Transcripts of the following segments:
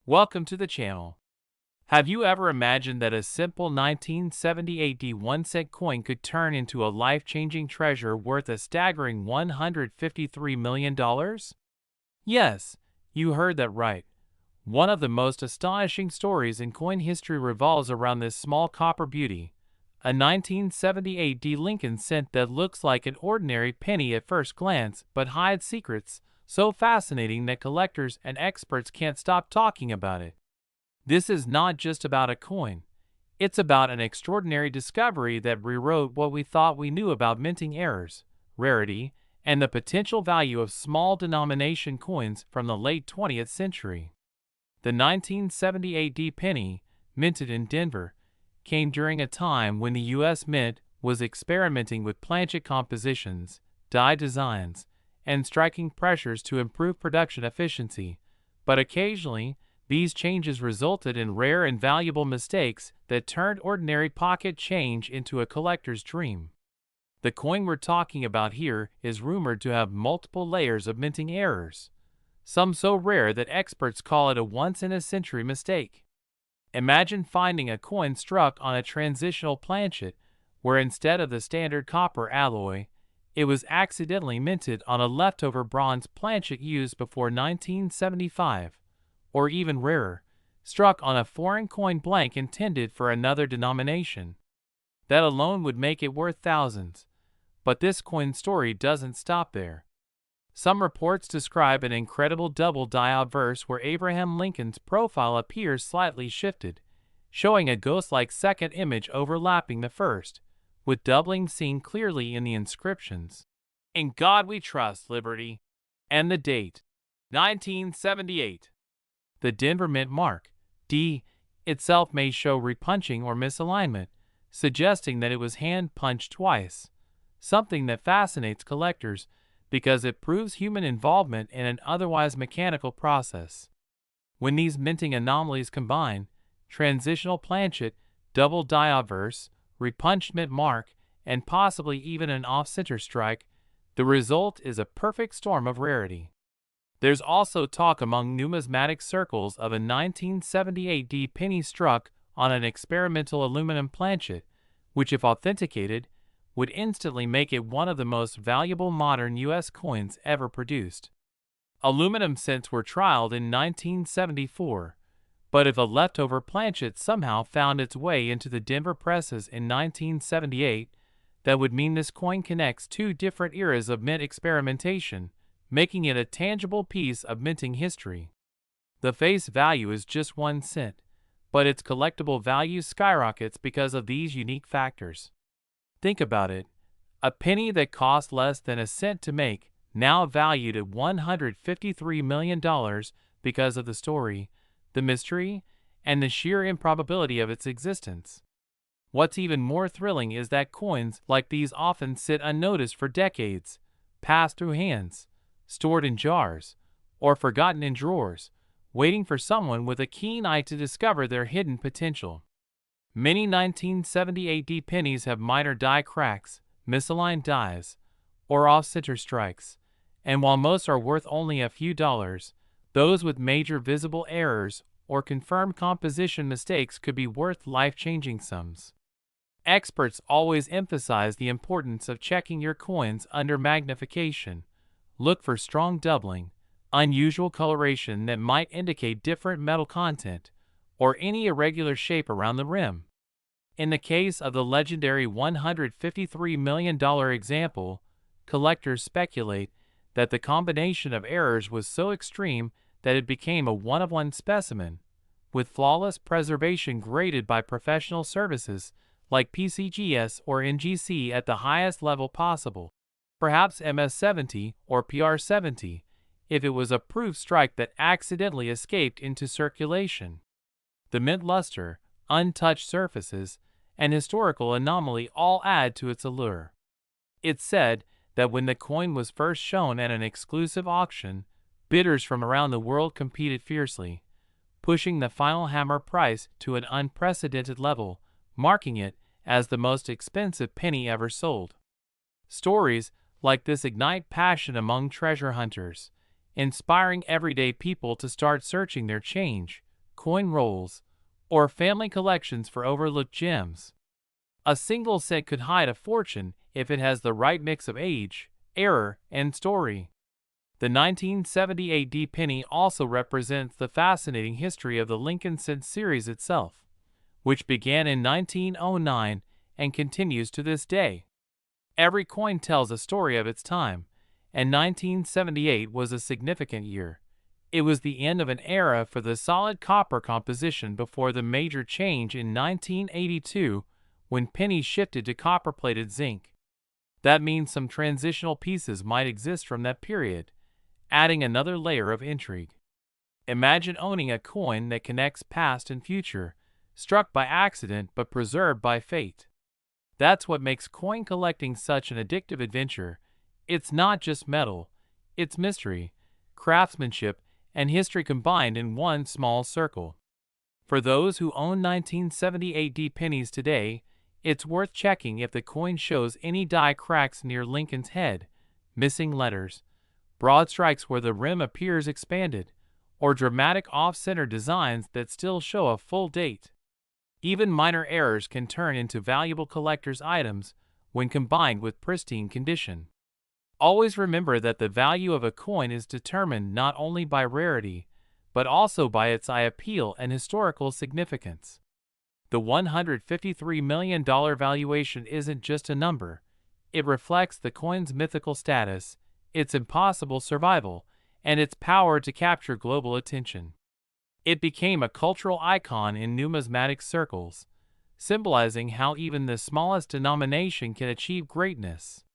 Welcome to the channel. Have you ever imagined that a simple 1978 1-cent coin could turn into a life-changing treasure worth a staggering $153 million? Yes, you heard that right. One of the most astonishing stories in coin history revolves around this small copper beauty, a 1978 Lincoln cent that looks like an ordinary penny at first glance but hides secrets so fascinating that collectors and experts can't stop talking about it. This is not just about a coin. It's about an extraordinary discovery that rewrote what we thought we knew about minting errors, rarity, and the potential value of small denomination coins from the late 20th century. The 1978 penny, minted in Denver, came during a time when the U.S. Mint was experimenting with planchet compositions, die designs, and striking pressures to improve production efficiency, but occasionally, these changes resulted in rare and valuable mistakes that turned ordinary pocket change into a collector's dream. The coin we're talking about here is rumored to have multiple layers of minting errors, some so rare that experts call it a once-in-a-century mistake. Imagine finding a coin struck on a transitional planchet where instead of the standard copper alloy, it was accidentally minted on a leftover bronze planchet used before 1975. Or even rarer, struck on a foreign coin blank intended for another denomination. That alone would make it worth thousands. But this coin story doesn't stop there. Some reports describe an incredible double die obverse where Abraham Lincoln's profile appears slightly shifted, showing a ghost-like second image overlapping the first, with doubling seen clearly in the inscriptions. "In God we trust, Liberty." And the date, 1978. The Denver Mint mark, D, itself may show repunching or misalignment, suggesting that it was hand-punched twice, something that fascinates collectors because it proves human involvement in an otherwise mechanical process. When these minting anomalies combine, transitional planchet, double die obverse, repunched mint mark, and possibly even an off-center strike, the result is a perfect storm of rarity. There's also talk among numismatic circles of a 1978 penny struck on an experimental aluminum planchet, which if authenticated, would instantly make it one of the most valuable modern U.S. coins ever produced. Aluminum cents were trialed in 1974, but if a leftover planchet somehow found its way into the Denver presses in 1978, that would mean this coin connects two different eras of mint experimentation, making it a tangible piece of minting history. The face value is just 1 cent, but its collectible value skyrockets because of these unique factors. Think about it. A penny that cost less than a cent to make, now valued at $153 million because of the story, the mystery, and the sheer improbability of its existence. What's even more thrilling is that coins like these often sit unnoticed for decades, pass through hands, stored in jars, or forgotten in drawers, waiting for someone with a keen eye to discover their hidden potential. Many 1978 pennies have minor die cracks, misaligned dies, or off-center strikes, and while most are worth only a few dollars, those with major visible errors or confirmed composition mistakes could be worth life-changing sums. Experts always emphasize the importance of checking your coins under magnification. Look for strong doubling, unusual coloration that might indicate different metal content, or any irregular shape around the rim. In the case of the legendary $153 million example, collectors speculate that the combination of errors was so extreme that it became a one-of-one specimen, with flawless preservation graded by professional services like PCGS or NGC at the highest level possible. Perhaps MS-70 or PR-70, if it was a proof strike that accidentally escaped into circulation. The mint luster, untouched surfaces, and historical anomaly all add to its allure. It's said that when the coin was first shown at an exclusive auction, bidders from around the world competed fiercely, pushing the final hammer price to an unprecedented level, marking it as the most expensive penny ever sold. Stories like this ignite passion among treasure hunters, inspiring everyday people to start searching their change, coin rolls, or family collections for overlooked gems. A single set could hide a fortune if it has the right mix of age, era, and story. The 1970 AD penny also represents the fascinating history of the Lincoln cent series itself, which began in 1909 and continues to this day. Every coin tells a story of its time, and 1978 was a significant year. It was the end of an era for the solid copper composition before the major change in 1982 when pennies shifted to copper-plated zinc. That means some transitional pieces might exist from that period, adding another layer of intrigue. Imagine owning a coin that connects past and future, struck by accident but preserved by fate. That's what makes coin collecting such an addictive adventure. It's not just metal, it's mystery, craftsmanship, and history combined in one small circle. For those who own 1970 AD pennies today, it's worth checking if the coin shows any die cracks near Lincoln's head, missing letters, broad strikes where the rim appears expanded, or dramatic off-center designs that still show a full date. Even minor errors can turn into valuable collector's items when combined with pristine condition. Always remember that the value of a coin is determined not only by rarity, but also by its eye appeal and historical significance. The $153 million valuation isn't just a number. It reflects the coin's mythical status, its impossible survival, and its power to capture global attention. It became a cultural icon in numismatic circles, symbolizing how even the smallest denomination can achieve greatness.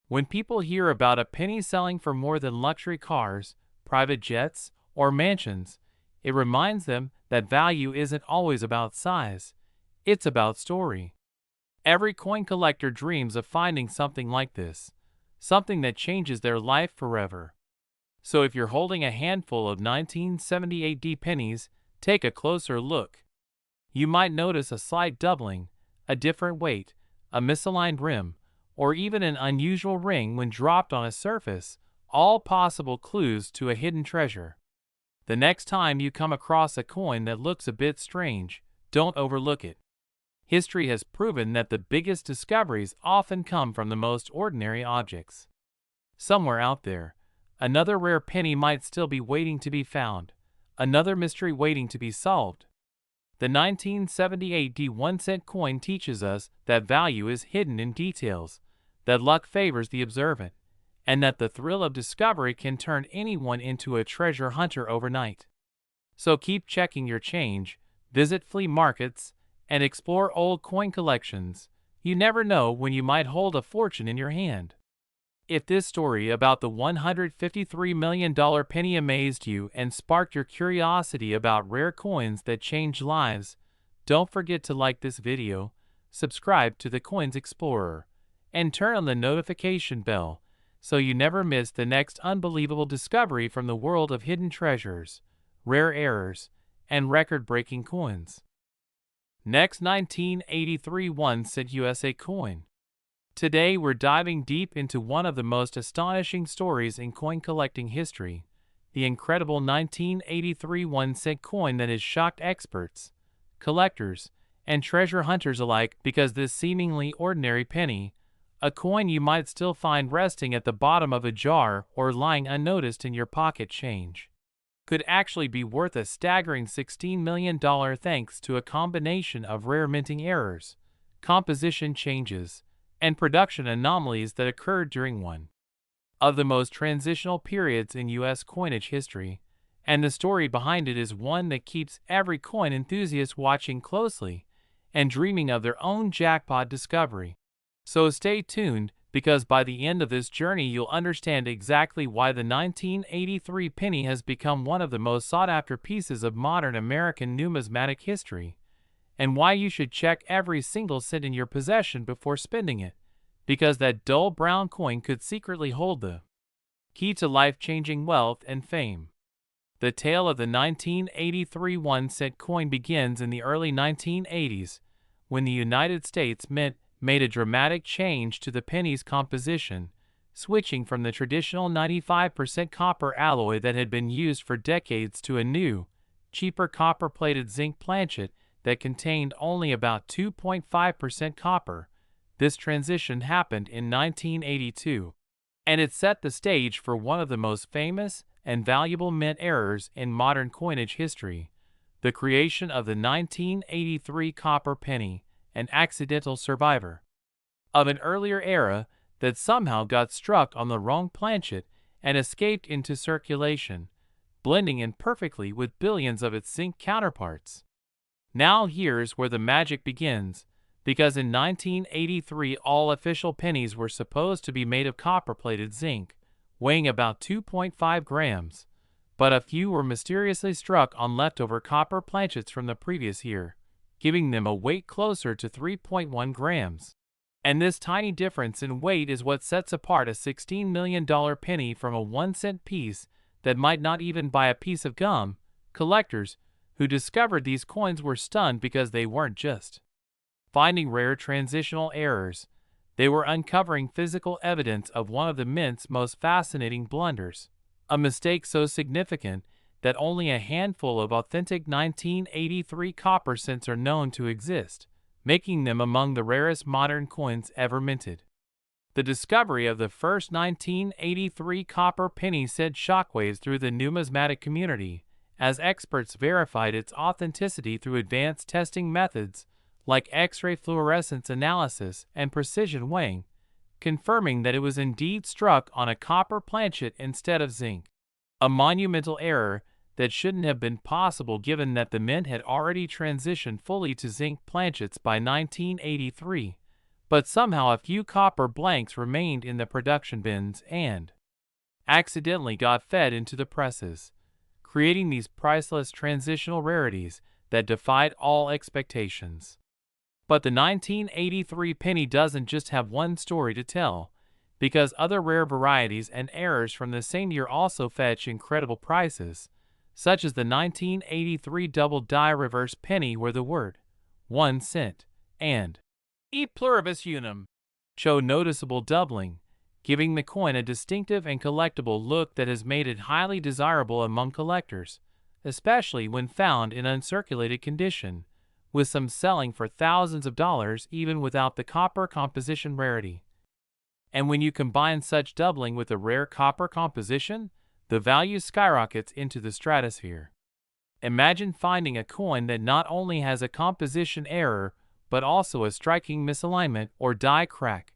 When people hear about a penny selling for more than luxury cars, private jets, or mansions, it reminds them that value isn't always about size, it's about story. Every coin collector dreams of finding something like this, something that changes their life forever. So if you're holding a handful of 1970 AD pennies, take a closer look. You might notice a slight doubling, a different weight, a misaligned rim, or even an unusual ring when dropped on a surface, all possible clues to a hidden treasure. The next time you come across a coin that looks a bit strange, don't overlook it. History has proven that the biggest discoveries often come from the most ordinary objects. Somewhere out there, another rare penny might still be waiting to be found, another mystery waiting to be solved. The 1970 AD 1-cent coin teaches us that value is hidden in details, that luck favors the observant, and that the thrill of discovery can turn anyone into a treasure hunter overnight. So keep checking your change, visit flea markets, and explore old coin collections. You never know when you might hold a fortune in your hand. If this story about the $153 million penny amazed you and sparked your curiosity about rare coins that change lives, don't forget to like this video, subscribe to the Coins Explorer, and turn on the notification bell so you never miss the next unbelievable discovery from the world of hidden treasures, rare errors, and record-breaking coins. Next, 1983 1-cent USA coin. Today we're diving deep into one of the most astonishing stories in coin collecting history, the incredible 1983 1-cent coin that has shocked experts, collectors, and treasure hunters alike because this seemingly ordinary penny, a coin you might still find resting at the bottom of a jar or lying unnoticed in your pocket change, could actually be worth a staggering $16 million thanks to a combination of rare minting errors, composition changes, and production anomalies that occurred during one of the most transitional periods in U.S. coinage history, and the story behind it is one that keeps every coin enthusiast watching closely and dreaming of their own jackpot discovery. So stay tuned, because by the end of this journey you'll understand exactly why the 1983 penny has become one of the most sought-after pieces of modern American numismatic history, and why you should check every single cent in your possession before spending it, because that dull brown coin could secretly hold the key to life-changing wealth and fame. The tale of the 1983 1-cent coin begins in the early 1980s, when the United States Mint made a dramatic change to the penny's composition, switching from the traditional 95% copper alloy that had been used for decades to a new, cheaper copper-plated zinc planchet that contained only about 2.5% copper. This transition happened in 1982, and it set the stage for one of the most famous and valuable mint errors in modern coinage history, the creation of the 1983 copper penny, an accidental survivor of an earlier era that somehow got struck on the wrong planchet and escaped into circulation, blending in perfectly with billions of its zinc counterparts. Now here's where the magic begins, because in 1983 all official pennies were supposed to be made of copper-plated zinc, weighing about 2.5 grams, but a few were mysteriously struck on leftover copper planchets from the previous year, giving them a weight closer to 3.1 grams. And this tiny difference in weight is what sets apart a $16 million penny from a 1-cent piece that might not even buy a piece of gum. Collectors who discovered these coins were stunned because they weren't just finding rare transitional errors. They were uncovering physical evidence of one of the mint's most fascinating blunders, a mistake so significant that only a handful of authentic 1983 copper cents are known to exist, making them among the rarest modern coins ever minted. The discovery of the first 1983 copper penny sent shockwaves through the numismatic community, as experts verified its authenticity through advanced testing methods like X-ray fluorescence analysis and precision weighing, confirming that it was indeed struck on a copper planchet instead of zinc. A monumental error that shouldn't have been possible given that the mint had already transitioned fully to zinc planchets by 1983, but somehow a few copper blanks remained in the production bins and accidentally got fed into the presses, creating these priceless transitional rarities that defied all expectations. But the 1983 penny doesn't just have one story to tell, because other rare varieties and errors from the same year also fetch incredible prices, such as the 1983 double die reverse penny where the word 1 cent and e pluribus unum show noticeable doubling, giving the coin a distinctive and collectible look that has made it highly desirable among collectors, especially when found in uncirculated condition, with some selling for thousands of dollars even without the copper composition rarity. And when you combine such doubling with a rare copper composition, the value skyrockets into the stratosphere. Imagine finding a coin that not only has a composition error, but also a striking misalignment or die crack.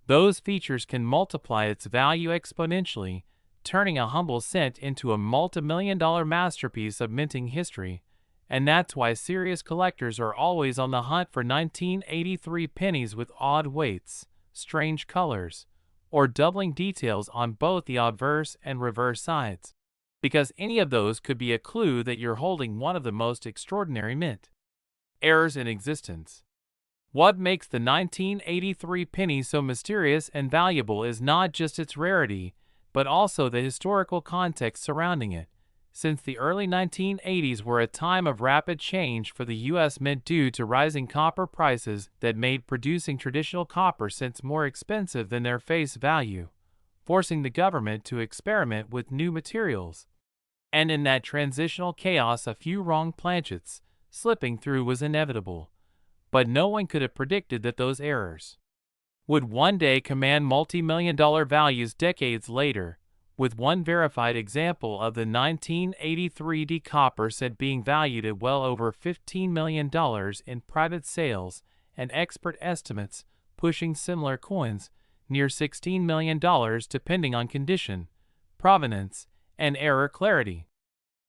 Those features can multiply its value exponentially, turning a humble cent into a multi-million-dollar masterpiece of minting history. And that's why serious collectors are always on the hunt for 1983 pennies with odd weights, strange colors, or doubling details on both the obverse and reverse sides, because any of those could be a clue that you're holding one of the most extraordinary mint errors in existence. What makes the 1983 penny so mysterious and valuable is not just its rarity, but also the historical context surrounding it. Since the early 1980s were a time of rapid change for the U.S. Mint due to rising copper prices that made producing traditional copper cents more expensive than their face value, forcing the government to experiment with new materials. And in that transitional chaos, a few wrong planchets slipping through was inevitable. But no one could have predicted that those errors would one day command multi-million-dollar values decades later, with one verified example of the 1983 D copper cent being valued at well over $15 million in private sales, and expert estimates pushing similar coins near $16 million depending on condition, provenance, and error clarity.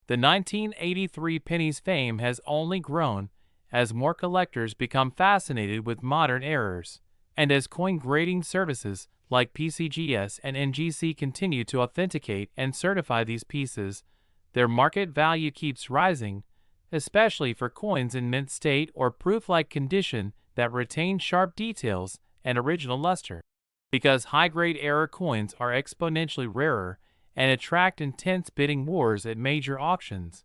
The 1983 penny's fame has only grown as more collectors become fascinated with modern errors, and as coin grading services like PCGS and NGC continue to authenticate and certify these pieces, their market value keeps rising, especially for coins in mint state or proof-like condition that retain sharp details and original luster. Because high-grade error coins are exponentially rarer and attract intense bidding wars at major auctions,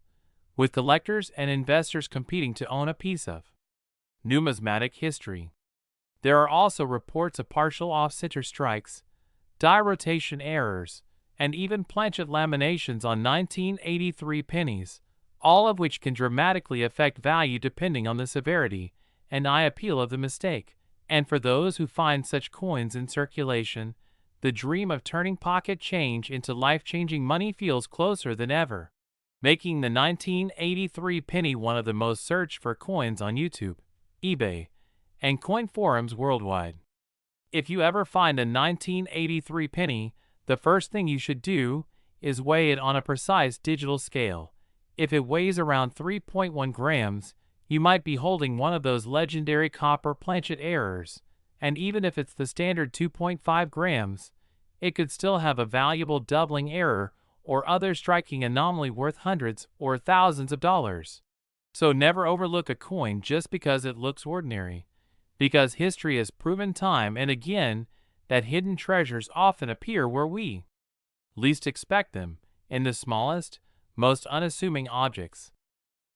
with collectors and investors competing to own a piece of numismatic history. There are also reports of partial off-center strikes, die rotation errors, and even planchet laminations on 1983 pennies, all of which can dramatically affect value depending on the severity and eye appeal of the mistake. And for those who find such coins in circulation, the dream of turning pocket change into life-changing money feels closer than ever, making the 1983 penny one of the most searched for coins on YouTube, eBay, and coin forums worldwide. If you ever find a 1983 penny, the first thing you should do is weigh it on a precise digital scale. If it weighs around 3.1 grams, you might be holding one of those legendary copper planchet errors, and even if it's the standard 2.5 grams, it could still have a valuable doubling error or other striking anomaly worth hundreds or thousands of dollars. So never overlook a coin just because it looks ordinary, because history has proven time and again that hidden treasures often appear where we least expect them, in the smallest, most unassuming objects.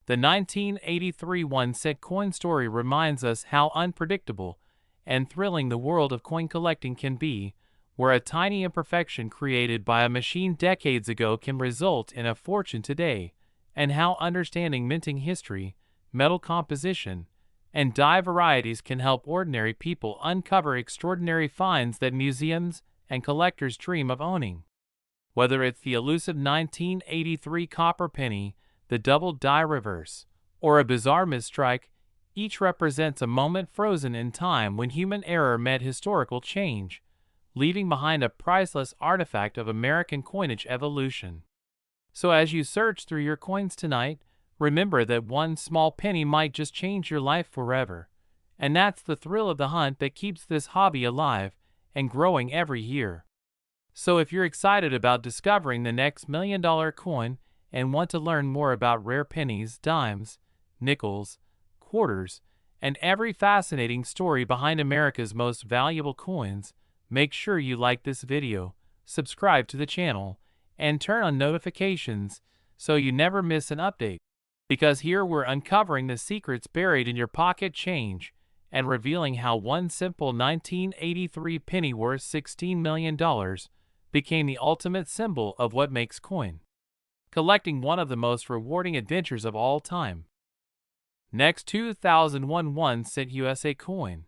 The 1983 1-cent coin story reminds us how unpredictable and thrilling the world of coin collecting can be, where a tiny imperfection created by a machine decades ago can result in a fortune today, and how understanding minting history, metal composition, and die varieties can help ordinary people uncover extraordinary finds that museums and collectors dream of owning. Whether it's the elusive 1983 copper penny, the double die reverse, or a bizarre misstrike, each represents a moment frozen in time when human error met historical change, leaving behind a priceless artifact of American coinage evolution. So as you search through your coins tonight, remember that one small penny might just change your life forever. And that's the thrill of the hunt that keeps this hobby alive and growing every year. So if you're excited about discovering the next $1 million coin and want to learn more about rare pennies, dimes, nickels, quarters, and every fascinating story behind America's most valuable coins, make sure you like this video, subscribe to the channel, and turn on notifications so you never miss an update. Because here we're uncovering the secrets buried in your pocket change and revealing how one simple 1983 penny worth $16 million became the ultimate symbol of what makes coin collecting one of the most rewarding adventures of all time. Next, 2001 1-cent USA coin.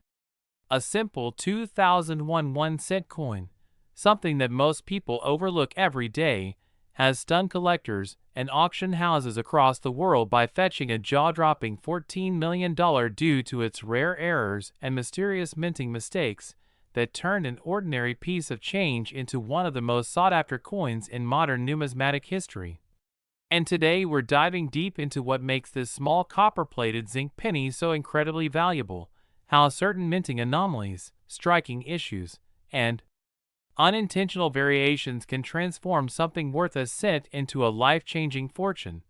A simple 2001 1-cent coin, something that most people overlook every day, has stunned collectors and auction houses across the world by fetching a jaw-dropping $14 million due to its rare errors and mysterious minting mistakes that turned an ordinary piece of change into one of the most sought-after coins in modern numismatic history. And today we're diving deep into what makes this small copper-plated zinc penny so incredibly valuable, how certain minting anomalies, striking issues, and unintentional variations can transform something worth a cent into a life-changing fortune,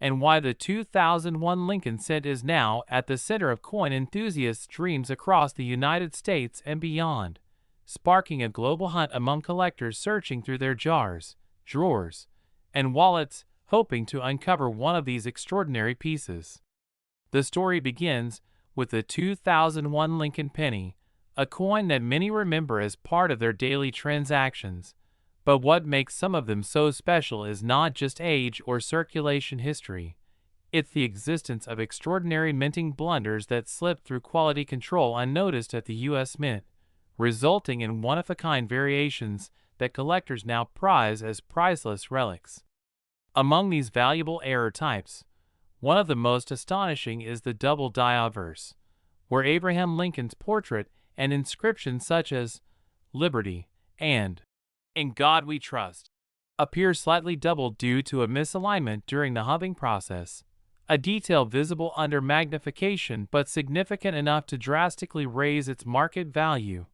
and why the 2001 Lincoln cent is now at the center of coin enthusiasts' dreams across the United States and beyond, sparking a global hunt among collectors searching through their jars, drawers, and wallets, hoping to uncover one of these extraordinary pieces. The story begins with the 2001 Lincoln penny, a coin that many remember as part of their daily transactions. But what makes some of them so special is not just age or circulation history. It's the existence of extraordinary minting blunders that slipped through quality control unnoticed at the U.S. Mint, resulting in one-of-a-kind variations that collectors now prize as priceless relics. Among these valuable error types, one of the most astonishing is the double die obverse, where Abraham Lincoln's portrait and inscriptions such as "Liberty" and "In God We Trust" appear slightly doubled due to a misalignment during the hubbing process, a detail visible under magnification but significant enough to drastically raise its market value,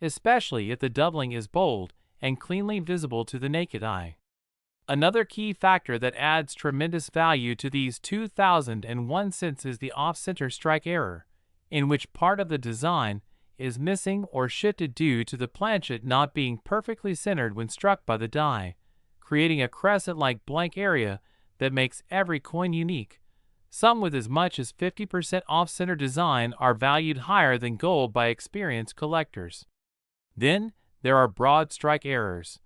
especially if the doubling is bold and cleanly visible to the naked eye. Another key factor that adds tremendous value to these 2001 cents is the off-center strike error, in which part of the design is missing or shifted due to the planchet not being perfectly centered when struck by the die, creating a crescent-like blank area that makes every coin unique. Some with as much as 50% off-center design are valued higher than gold by experienced collectors. Then, there are broad strike errors,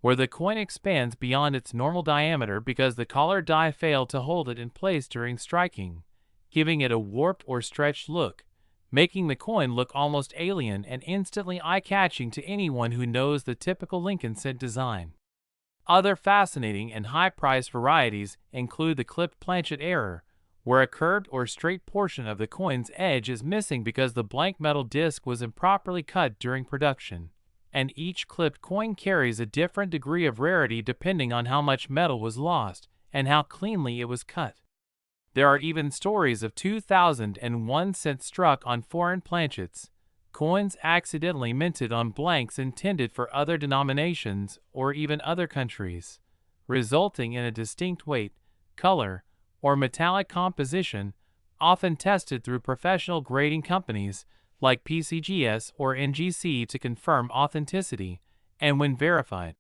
where the coin expands beyond its normal diameter because the collar die failed to hold it in place during striking, giving it a warped or stretched look, making the coin look almost alien and instantly eye-catching to anyone who knows the typical Lincoln cent design. Other fascinating and high-priced varieties include the clipped planchet error, where a curved or straight portion of the coin's edge is missing because the blank metal disc was improperly cut during production, and each clipped coin carries a different degree of rarity depending on how much metal was lost and how cleanly it was cut. There are even stories of 2001 cents struck on foreign planchets, coins accidentally minted on blanks intended for other denominations or even other countries, resulting in a distinct weight, color, or metallic composition, often tested through professional grading companies like PCGS or NGC to confirm authenticity, and when verified,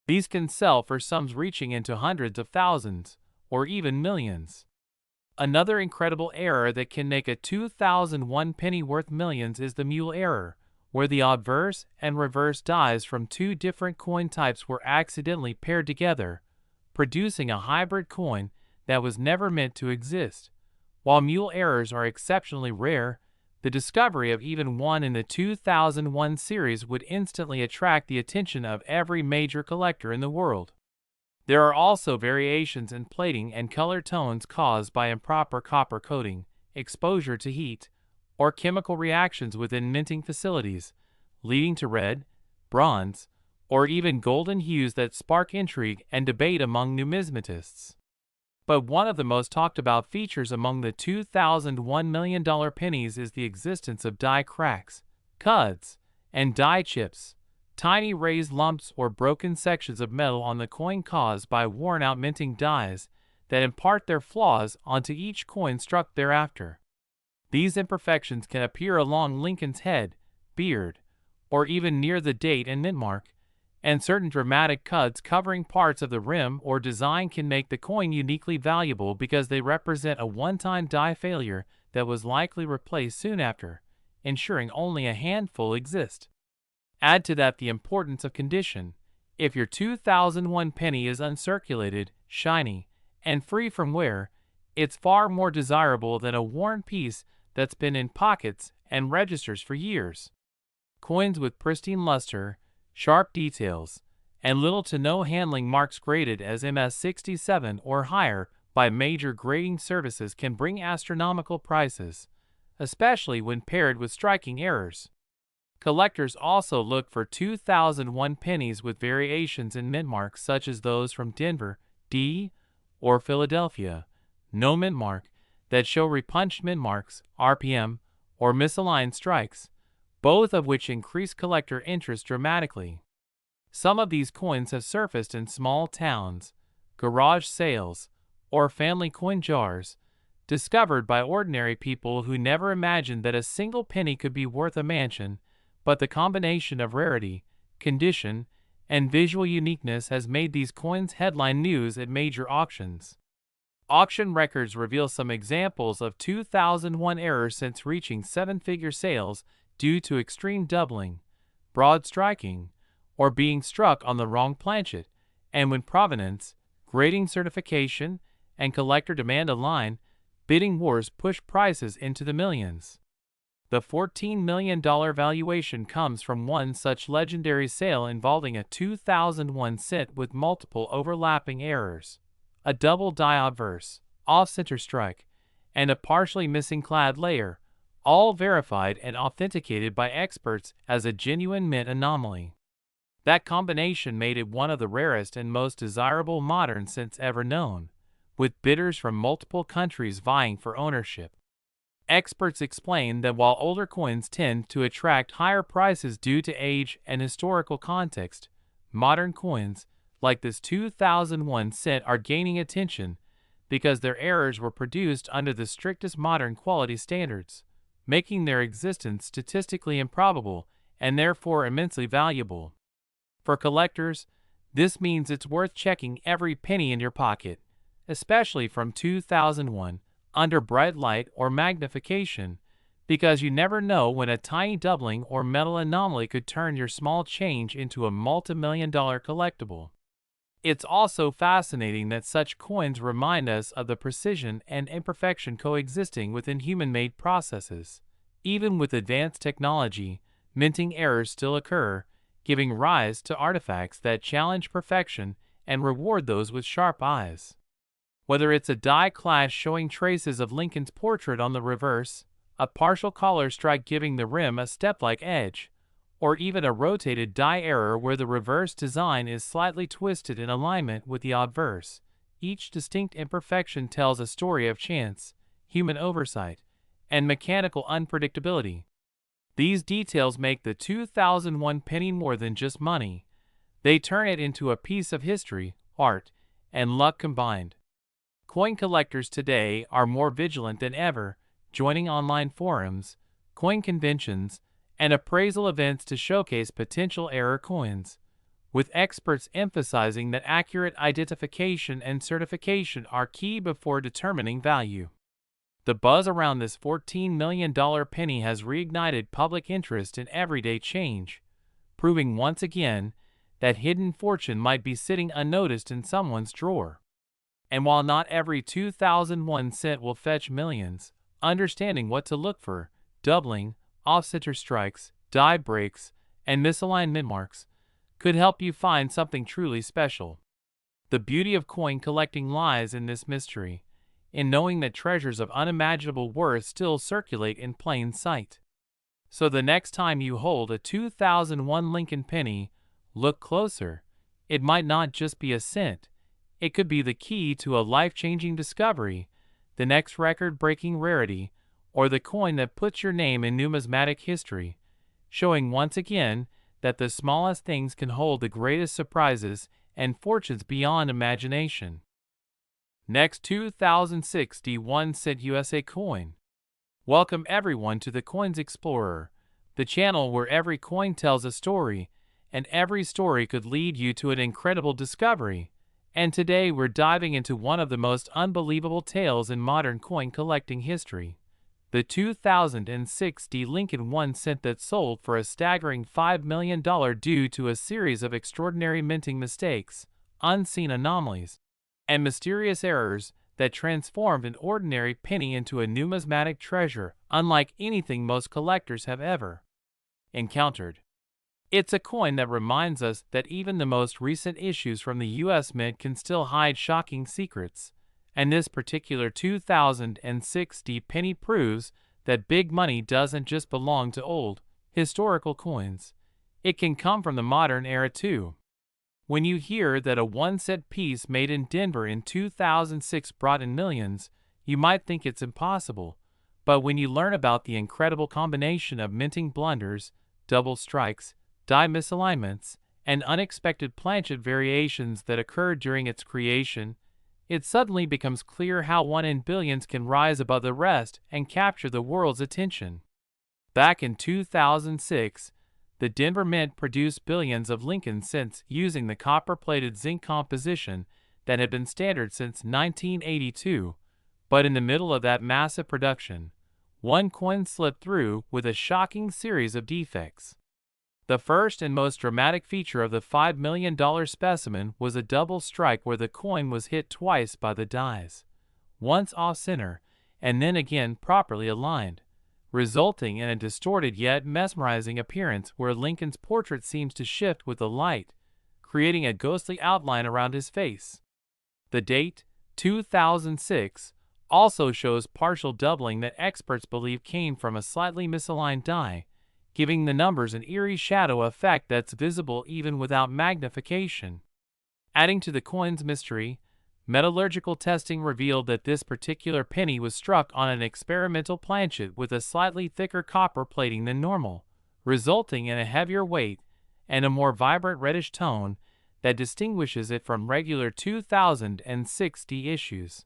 these can sell for sums reaching into hundreds of thousands or even millions. Another incredible error that can make a 2001 penny worth millions is the mule error, where the obverse and reverse dies from two different coin types were accidentally paired together, producing a hybrid coin that was never meant to exist. While mule errors are exceptionally rare, the discovery of even one in the 2001 series would instantly attract the attention of every major collector in the world. There are also variations in plating and color tones caused by improper copper coating, exposure to heat, or chemical reactions within minting facilities, leading to red, bronze, or even golden hues that spark intrigue and debate among numismatists. But one of the most talked about features among the 2001 $1 million pennies is the existence of die cracks, cuds, and die chips, tiny raised lumps or broken sections of metal on the coin caused by worn-out minting dies that impart their flaws onto each coin struck thereafter. These imperfections can appear along Lincoln's head, beard, or even near the date and mint mark, and certain dramatic cuds covering parts of the rim or design can make the coin uniquely valuable because they represent a one-time die failure that was likely replaced soon after, ensuring only a handful exist. Add to that the importance of condition. If your 2001 penny is uncirculated, shiny, and free from wear, it's far more desirable than a worn piece that's been in pockets and registers for years. Coins with pristine luster, sharp details, and little to no handling marks graded as MS67 or higher by major grading services can bring astronomical prices, especially when paired with striking errors. Collectors also look for 2001 pennies with variations in mint marks such as those from Denver, D, or Philadelphia, no mint mark, that show repunched mint marks, RPM, or misaligned strikes, both of which increase collector interest dramatically. Some of these coins have surfaced in small towns, garage sales, or family coin jars, discovered by ordinary people who never imagined that a single penny could be worth a mansion, but the combination of rarity, condition, and visual uniqueness has made these coins headline news at major auctions. Auction records reveal some examples of 2001 errors since reaching seven-figure sales due to extreme doubling, broad striking, or being struck on the wrong planchet, and when provenance, grading certification, and collector demand align, bidding wars push prices into the millions. The $14 million valuation comes from one such legendary sale involving a 2001 cent with multiple overlapping errors, a double die obverse, off-center strike, and a partially missing clad layer, all verified and authenticated by experts as a genuine mint anomaly. That combination made it one of the rarest and most desirable modern cents ever known, with bidders from multiple countries vying for ownership. Experts explain that while older coins tend to attract higher prices due to age and historical context, modern coins, like this 2001 cent, are gaining attention because their errors were produced under the strictest modern quality standards, making their existence statistically improbable and therefore immensely valuable. For collectors, this means it's worth checking every penny in your pocket, especially from 2001, under bright light or magnification, because you never know when a tiny doubling or metal anomaly could turn your small change into a multi-million-dollar collectible. It's also fascinating that such coins remind us of the precision and imperfection coexisting within human-made processes. Even with advanced technology, minting errors still occur, giving rise to artifacts that challenge perfection and reward those with sharp eyes. Whether it's a die clash showing traces of Lincoln's portrait on the reverse, a partial collar strike giving the rim a step-like edge, or even a rotated die error where the reverse design is slightly twisted in alignment with the obverse, each distinct imperfection tells a story of chance, human oversight, and mechanical unpredictability. These details make the 2001 penny more than just money. They turn it into a piece of history, art, and luck combined. Coin collectors today are more vigilant than ever, joining online forums, coin conventions, and appraisal events to showcase potential error coins, with experts emphasizing that accurate identification and certification are key before determining value. The buzz around this $14 million penny has reignited public interest in everyday change, proving once again that hidden fortune might be sitting unnoticed in someone's drawer. And while not every 2001 cent will fetch millions, understanding what to look for, doubling, off-center strikes, die breaks, and misaligned mint marks, could help you find something truly special. The beauty of coin collecting lies in this mystery, in knowing that treasures of unimaginable worth still circulate in plain sight. So the next time you hold a 2001 Lincoln penny, look closer. It might not just be a cent. It could be the key to a life-changing discovery, the next record-breaking rarity, or the coin that puts your name in numismatic history, showing once again that the smallest things can hold the greatest surprises and fortunes beyond imagination. Next 2061 cent USA coin. Welcome everyone to the Coins Explorer, the channel where every coin tells a story, and every story could lead you to an incredible discovery. And today we're diving into one of the most unbelievable tales in modern coin collecting history. The 2060 Lincoln 1 cent that sold for a staggering $5 million due to a series of extraordinary minting mistakes, unseen anomalies, and mysterious errors that transformed an ordinary penny into a numismatic treasure unlike anything most collectors have ever encountered. It's a coin that reminds us that even the most recent issues from the U.S. Mint can still hide shocking secrets, and this particular 2060 penny proves that big money doesn't just belong to old, historical coins. It can come from the modern era too. When you hear that a 1-cent piece made in Denver in 2006 brought in millions, you might think it's impossible, but when you learn about the incredible combination of minting blunders, double strikes, die misalignments, and unexpected planchet variations that occurred during its creation, it suddenly becomes clear how one in billions can rise above the rest and capture the world's attention. Back in 2006, the Denver Mint produced billions of Lincoln cents using the copper-plated zinc composition that had been standard since 1982, but in the middle of that massive production, one coin slipped through with a shocking series of defects. The first and most dramatic feature of the $5 million specimen was a double strike where the coin was hit twice by the dies, once off-center and then again properly aligned, resulting in a distorted yet mesmerizing appearance where Lincoln's portrait seems to shift with the light, creating a ghostly outline around his face. The date, 2006, also shows partial doubling that experts believe came from a slightly misaligned die, giving the numbers an eerie shadow effect that's visible even without magnification. Adding to the coin's mystery, metallurgical testing revealed that this particular penny was struck on an experimental planchet with a slightly thicker copper plating than normal, resulting in a heavier weight and a more vibrant reddish tone that distinguishes it from regular 2060 issues.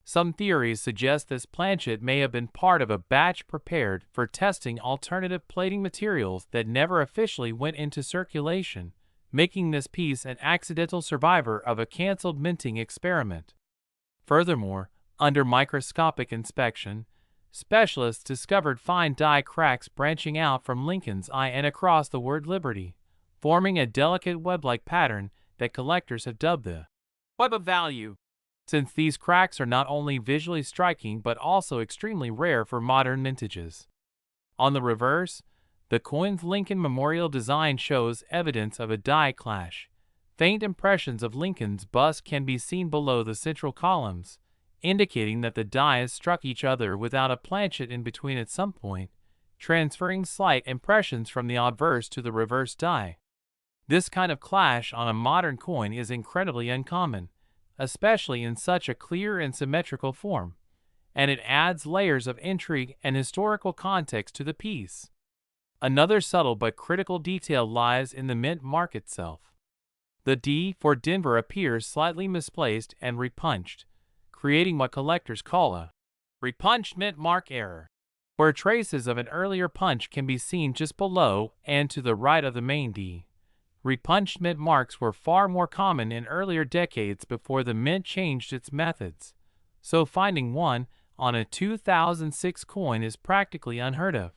Some theories suggest this planchet may have been part of a batch prepared for testing alternative plating materials that never officially went into circulation, making this piece an accidental survivor of a canceled minting experiment. Furthermore, under microscopic inspection, specialists discovered fine die cracks branching out from Lincoln's eye and across the word Liberty, forming a delicate web-like pattern that collectors have dubbed the web of value. Since these cracks are not only visually striking but also extremely rare for modern mintages. On the reverse, the coin's Lincoln Memorial design shows evidence of a die clash. Faint impressions of Lincoln's bust can be seen below the central columns, indicating that the dies struck each other without a planchet in between at some point, transferring slight impressions from the obverse to the reverse die. This kind of clash on a modern coin is incredibly uncommon, especially in such a clear and symmetrical form, and it adds layers of intrigue and historical context to the piece. Another subtle but critical detail lies in the mint mark itself. The D for Denver appears slightly misplaced and repunched, creating what collectors call a repunched mint mark error, where traces of an earlier punch can be seen just below and to the right of the main D. Repunched mint marks were far more common in earlier decades before the mint changed its methods, so finding one on a 2006 coin is practically unheard of,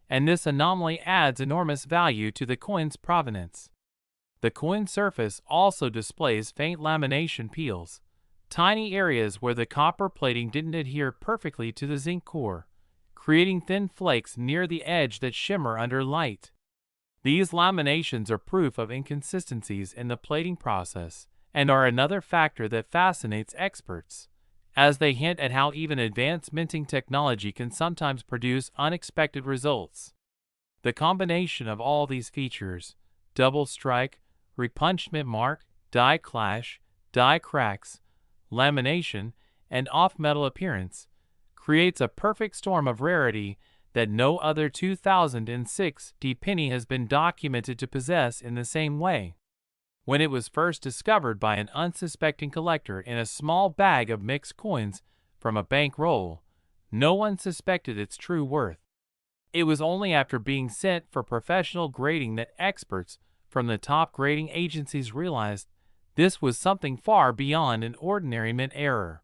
and this anomaly adds enormous value to the coin's provenance. The coin surface also displays faint lamination peels, tiny areas where the copper plating didn't adhere perfectly to the zinc core, creating thin flakes near the edge that shimmer under light. These laminations are proof of inconsistencies in the plating process and are another factor that fascinates experts, as they hint at how even advanced minting technology can sometimes produce unexpected results. The combination of all these features, double strike, repunched mint mark, die clash, die cracks, lamination, and off-metal appearance, creates a perfect storm of rarity that no other 2006 D penny has been documented to possess in the same way. When it was first discovered by an unsuspecting collector in a small bag of mixed coins from a bank roll, no one suspected its true worth. It was only after being sent for professional grading that experts from the top grading agencies realized this was something far beyond an ordinary mint error.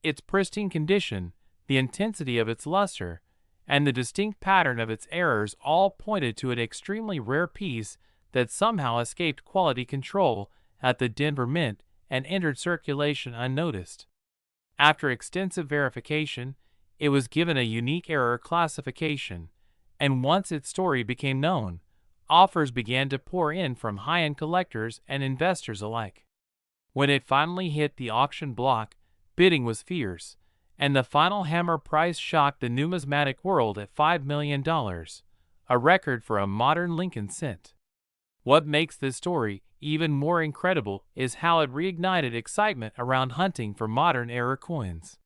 Its pristine condition, the intensity of its luster, and the distinct pattern of its errors all pointed to an extremely rare piece that somehow escaped quality control at the Denver Mint and entered circulation unnoticed. After extensive verification, it was given a unique error classification, and once its story became known, offers began to pour in from high-end collectors and investors alike. When it finally hit the auction block, bidding was fierce, and the final hammer price shocked the numismatic world at $5 million, a record for a modern Lincoln cent. What makes this story even more incredible is how it reignited excitement around hunting for modern era coins.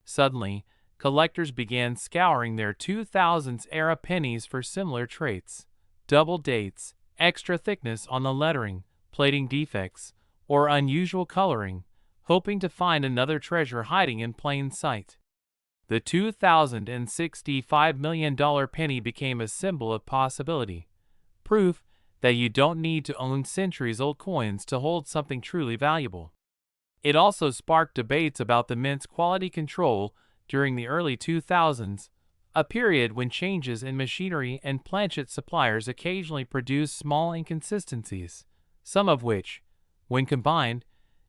Suddenly, collectors began scouring their 2000s era pennies for similar traits, double dates, extra thickness on the lettering, plating defects, or unusual coloring, hoping to find another treasure hiding in plain sight. The 2006 $5 million penny became a symbol of possibility, proof that you don't need to own centuries-old coins to hold something truly valuable. It also sparked debates about the mint's quality control during the early 2000s, a period when changes in machinery and planchet suppliers occasionally produced small inconsistencies, some of which, when combined,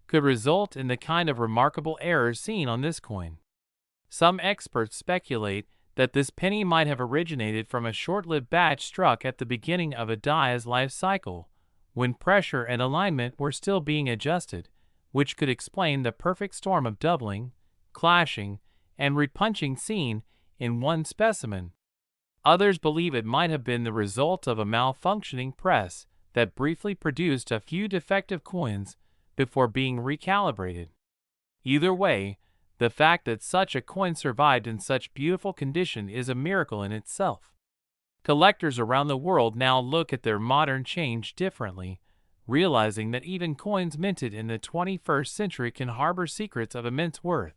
could result in the kind of remarkable errors seen on this coin. Some experts speculate that this penny might have originated from a short-lived batch struck at the beginning of a die's life cycle, when pressure and alignment were still being adjusted, which could explain the perfect storm of doubling, clashing, and repunching seen in one specimen. Others believe it might have been the result of a malfunctioning press that briefly produced a few defective coins before being recalibrated. Either way, the fact that such a coin survived in such beautiful condition is a miracle in itself. Collectors around the world now look at their modern change differently, realizing that even coins minted in the 21st century can harbor secrets of immense worth.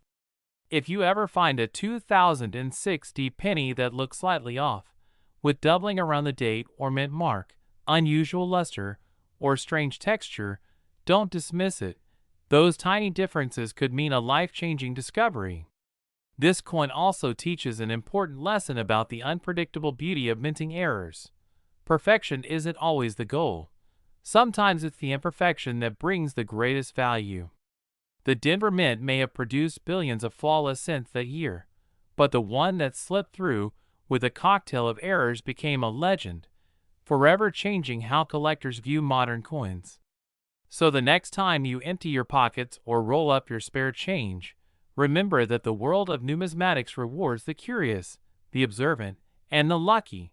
If you ever find a 2006 D penny that looks slightly off, with doubling around the date or mint mark, unusual luster, or strange texture, don't dismiss it. Those tiny differences could mean a life-changing discovery. This coin also teaches an important lesson about the unpredictable beauty of minting errors. Perfection isn't always the goal. Sometimes it's the imperfection that brings the greatest value. The Denver Mint may have produced billions of flawless cents that year, but the one that slipped through with a cocktail of errors became a legend, forever changing how collectors view modern coins. So the next time you empty your pockets or roll up your spare change, remember that the world of numismatics rewards the curious, the observant, and the lucky.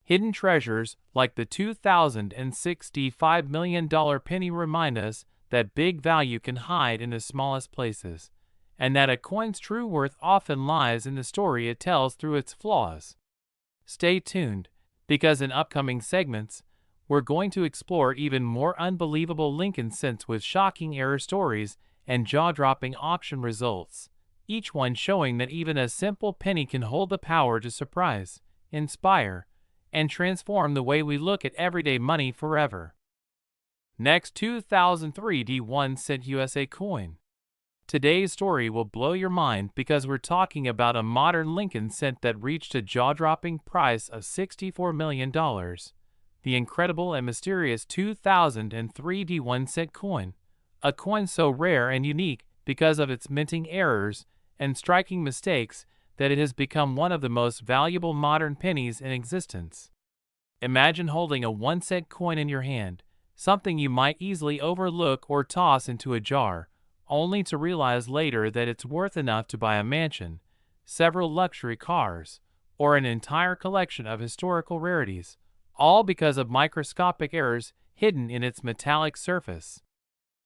Hidden treasures like the $2,065 million penny remind us that big value can hide in the smallest places, and that a coin's true worth often lies in the story it tells through its flaws. Stay tuned, because in upcoming segments, we're going to explore even more unbelievable Lincoln cents with shocking error stories and jaw-dropping auction results, each one showing that even a simple penny can hold the power to surprise, inspire, and transform the way we look at everyday money forever. Next, 2003 D1 cent USA coin. Today's story will blow your mind because we're talking about a modern Lincoln cent that reached a jaw-dropping price of $64 million. The incredible and mysterious 2003 D1 cent coin, a coin so rare and unique because of its minting errors and striking mistakes that it has become one of the most valuable modern pennies in existence. Imagine holding a 1-cent coin in your hand, something you might easily overlook or toss into a jar, only to realize later that it's worth enough to buy a mansion, several luxury cars, or an entire collection of historical rarities, all because of microscopic errors hidden in its metallic surface.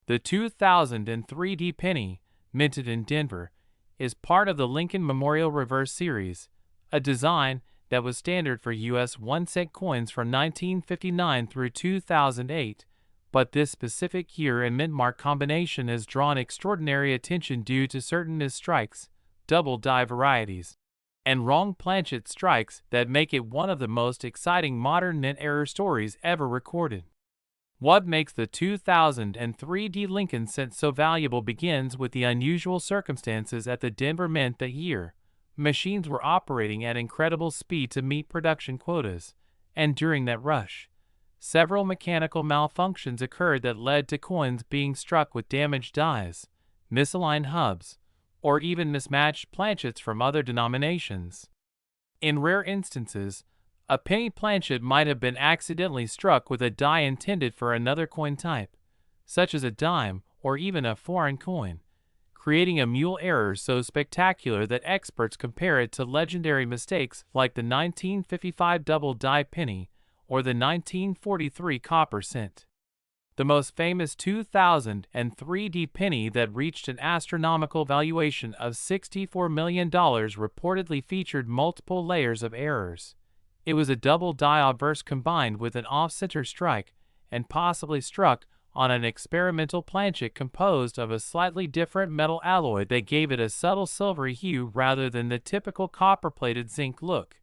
The 2003 D penny, minted in Denver, is part of the Lincoln Memorial Reverse Series, a design that was standard for U.S. 1-cent coins from 1959 through 2008, but this specific year and mint mark combination has drawn extraordinary attention due to certain misstrikes, double die varieties, and wrong planchet strikes that make it one of the most exciting modern mint error stories ever recorded. What makes the 2003 D Lincoln cent so valuable begins with the unusual circumstances at the Denver Mint that year. Machines were operating at incredible speed to meet production quotas, and during that rush, several mechanical malfunctions occurred that led to coins being struck with damaged dies, misaligned hubs, or even mismatched planchets from other denominations. In rare instances, a penny planchet might have been accidentally struck with a die intended for another coin type, such as a dime or even a foreign coin, creating a mule error so spectacular that experts compare it to legendary mistakes like the 1955 double die penny or the 1943 copper cent. The most famous 2003 D penny that reached an astronomical valuation of $64 million reportedly featured multiple layers of errors. It was a double die obverse combined with an off-center strike and possibly struck on an experimental planchet composed of a slightly different metal alloy that gave it a subtle silvery hue rather than the typical copper-plated zinc look.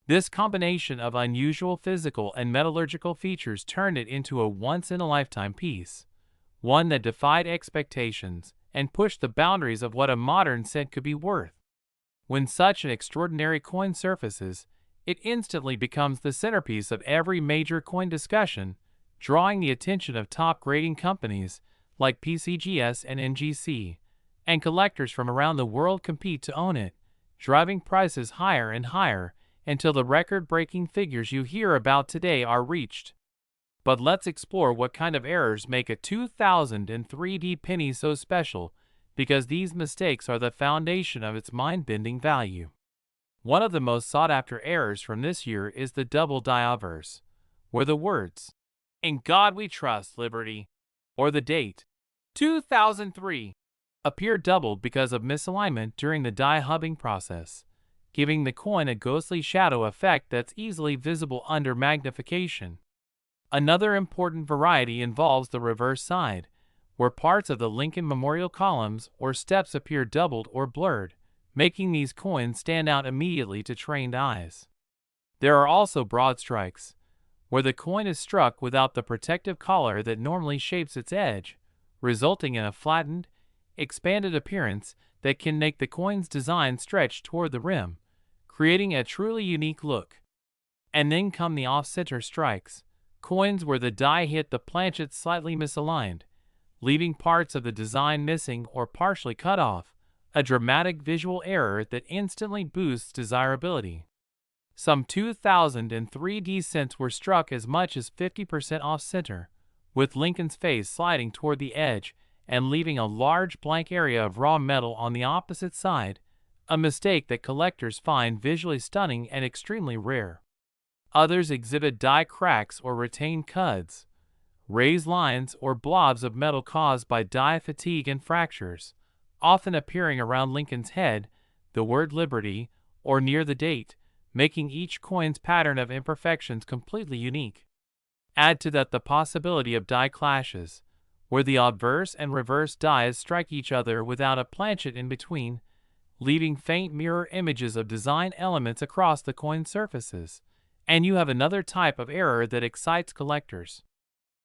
This combination of unusual physical and metallurgical features turned it into a once-in-a-lifetime piece, one that defied expectations and pushed the boundaries of what a modern cent could be worth. When such an extraordinary coin surfaces, it instantly becomes the centerpiece of every major coin discussion, drawing the attention of top grading companies like PCGS and NGC, and collectors from around the world compete to own it, driving prices higher and higher until the record-breaking figures you hear about today are reached. But let's explore what kind of errors make a 2003 D penny so special, because these mistakes are the foundation of its mind-bending value. One of the most sought-after errors from this year is the double die obverse, where the words, "In God We Trust, Liberty," or the date, 2003, appear doubled because of misalignment during the die hubbing process, giving the coin a ghostly shadow effect that's easily visible under magnification. Another important variety involves the reverse side, where parts of the Lincoln Memorial columns or steps appear doubled or blurred, making these coins stand out immediately to trained eyes. There are also broad strikes, where the coin is struck without the protective collar that normally shapes its edge, resulting in a flattened, expanded appearance that can make the coin's design stretch toward the rim, creating a truly unique look. And then come the off-center strikes, coins where the die hit the planchet slightly misaligned, leaving parts of the design missing or partially cut off, a dramatic visual error that instantly boosts desirability. Some 2003 cents were struck as much as 50% off-center, with Lincoln's face sliding toward the edge and leaving a large blank area of raw metal on the opposite side, a mistake that collectors find visually stunning and extremely rare. Others exhibit die cracks or retained cuds, raised lines or blobs of metal caused by die fatigue and fractures, often appearing around Lincoln's head, the word Liberty, or near the date, making each coin's pattern of imperfections completely unique. Add to that the possibility of die clashes, where the obverse and reverse dies strike each other without a planchet in between, leaving faint mirror images of design elements across the coin surfaces, and you have another type of error that excites collectors.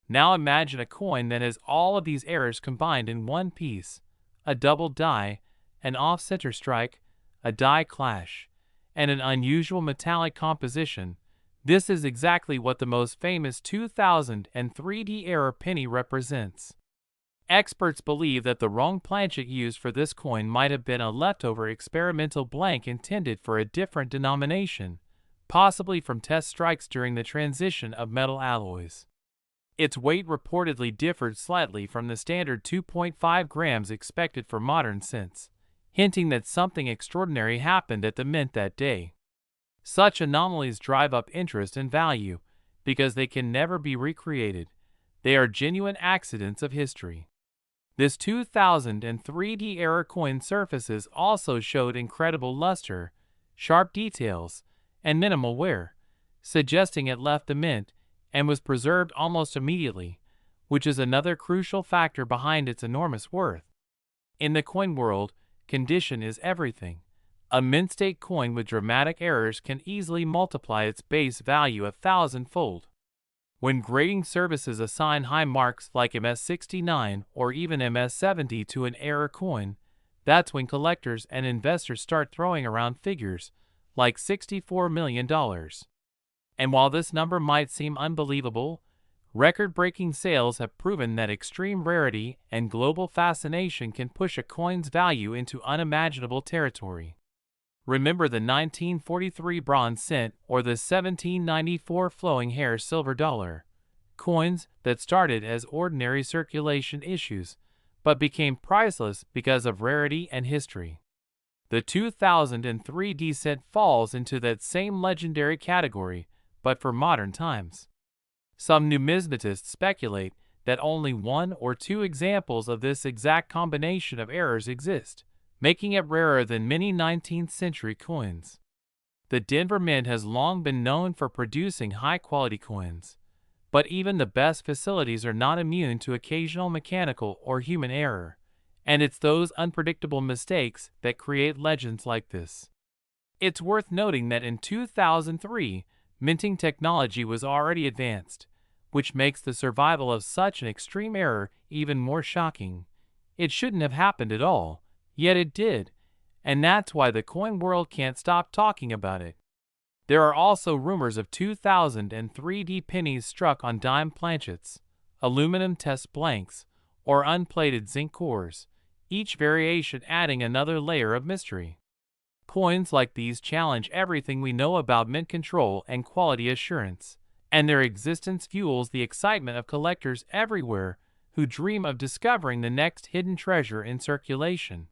Now imagine a coin that has all of these errors combined in one piece: a double die, an off-center strike, a die clash, and an unusual metallic composition. This is exactly what the most famous 2003 error penny represents. Experts believe that the wrong planchet used for this coin might have been a leftover experimental blank intended for a different denomination, possibly from test strikes during the transition of metal alloys. Its weight reportedly differed slightly from the standard 2.5 grams expected for modern cents, hinting that something extraordinary happened at the mint that day. Such anomalies drive up interest and value because they can never be recreated. They are genuine accidents of history. This 2003 error coin surfaces also showed incredible luster, sharp details, and minimal wear, suggesting it left the mint and was preserved almost immediately, which is another crucial factor behind its enormous worth. In the coin world, condition is everything. A mint-state coin with dramatic errors can easily multiply its base value 1,000-fold. When grading services assign high marks like MS69 or even MS70 to an error coin, that's when collectors and investors start throwing around figures like $64 million. And while this number might seem unbelievable, record-breaking sales have proven that extreme rarity and global fascination can push a coin's value into unimaginable territory. Remember the 1943 bronze cent or the 1794 flowing hair silver dollar, coins that started as ordinary circulation issues but became priceless because of rarity and history. The 2003 cent falls into that same legendary category, but for modern times. Some numismatists speculate that only one or two examples of this exact combination of errors exist, making it rarer than many 19th century coins. The Denver Mint has long been known for producing high-quality coins, but even the best facilities are not immune to occasional mechanical or human error, and it's those unpredictable mistakes that create legends like this. It's worth noting that in 2003, minting technology was already advanced, which makes the survival of such an extreme error even more shocking. It shouldn't have happened at all, yet it did, and that's why the coin world can't stop talking about it. There are also rumors of 2003 pennies struck on dime planchets, aluminum test blanks, or unplated zinc cores, each variation adding another layer of mystery. Coins like these challenge everything we know about mint control and quality assurance, and their existence fuels the excitement of collectors everywhere who dream of discovering the next hidden treasure in circulation.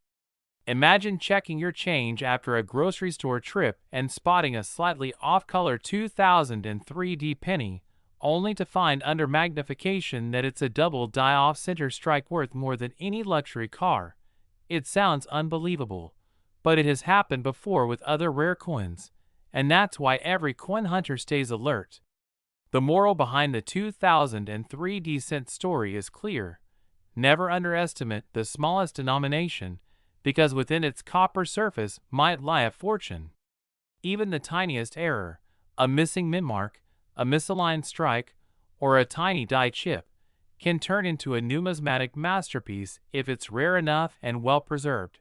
Imagine checking your change after a grocery store trip and spotting a slightly off-color 2003 penny, only to find under magnification that it's a double die off-center strike worth more than any luxury car. It sounds unbelievable, but it has happened before with other rare coins, and that's why every coin hunter stays alert. The moral behind the 2003 cent story is clear. Never underestimate the smallest denomination, because within its copper surface might lie a fortune. Even the tiniest error, a missing mint mark, a misaligned strike, or a tiny die chip, can turn into a numismatic masterpiece if it's rare enough and well preserved.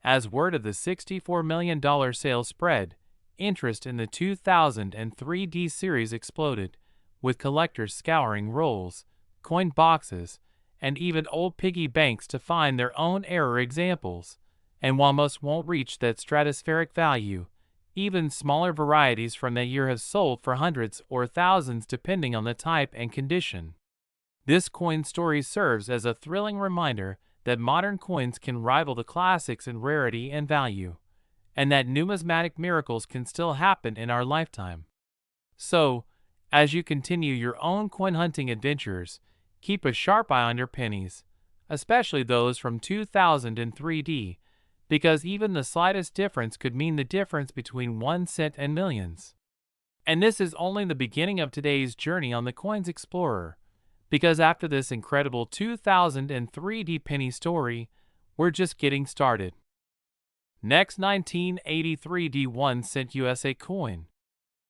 As word of the $64 million sale spread, interest in the 2003 D series exploded, with collectors scouring rolls, coin boxes, and even old piggy banks to find their own error examples. And while most won't reach that stratospheric value, even smaller varieties from that year have sold for hundreds or thousands depending on the type and condition. This coin story serves as a thrilling reminder that modern coins can rival the classics in rarity and value, and that numismatic miracles can still happen in our lifetime. So, as you continue your own coin hunting adventures, keep a sharp eye on your pennies, especially those from 2003 D, because even the slightest difference could mean the difference between 1 cent and millions. And this is only the beginning of today's journey on the Coins Explorer, because after this incredible 2003 D penny story, we're just getting started. Next, 1983 D 1 cent USA coin.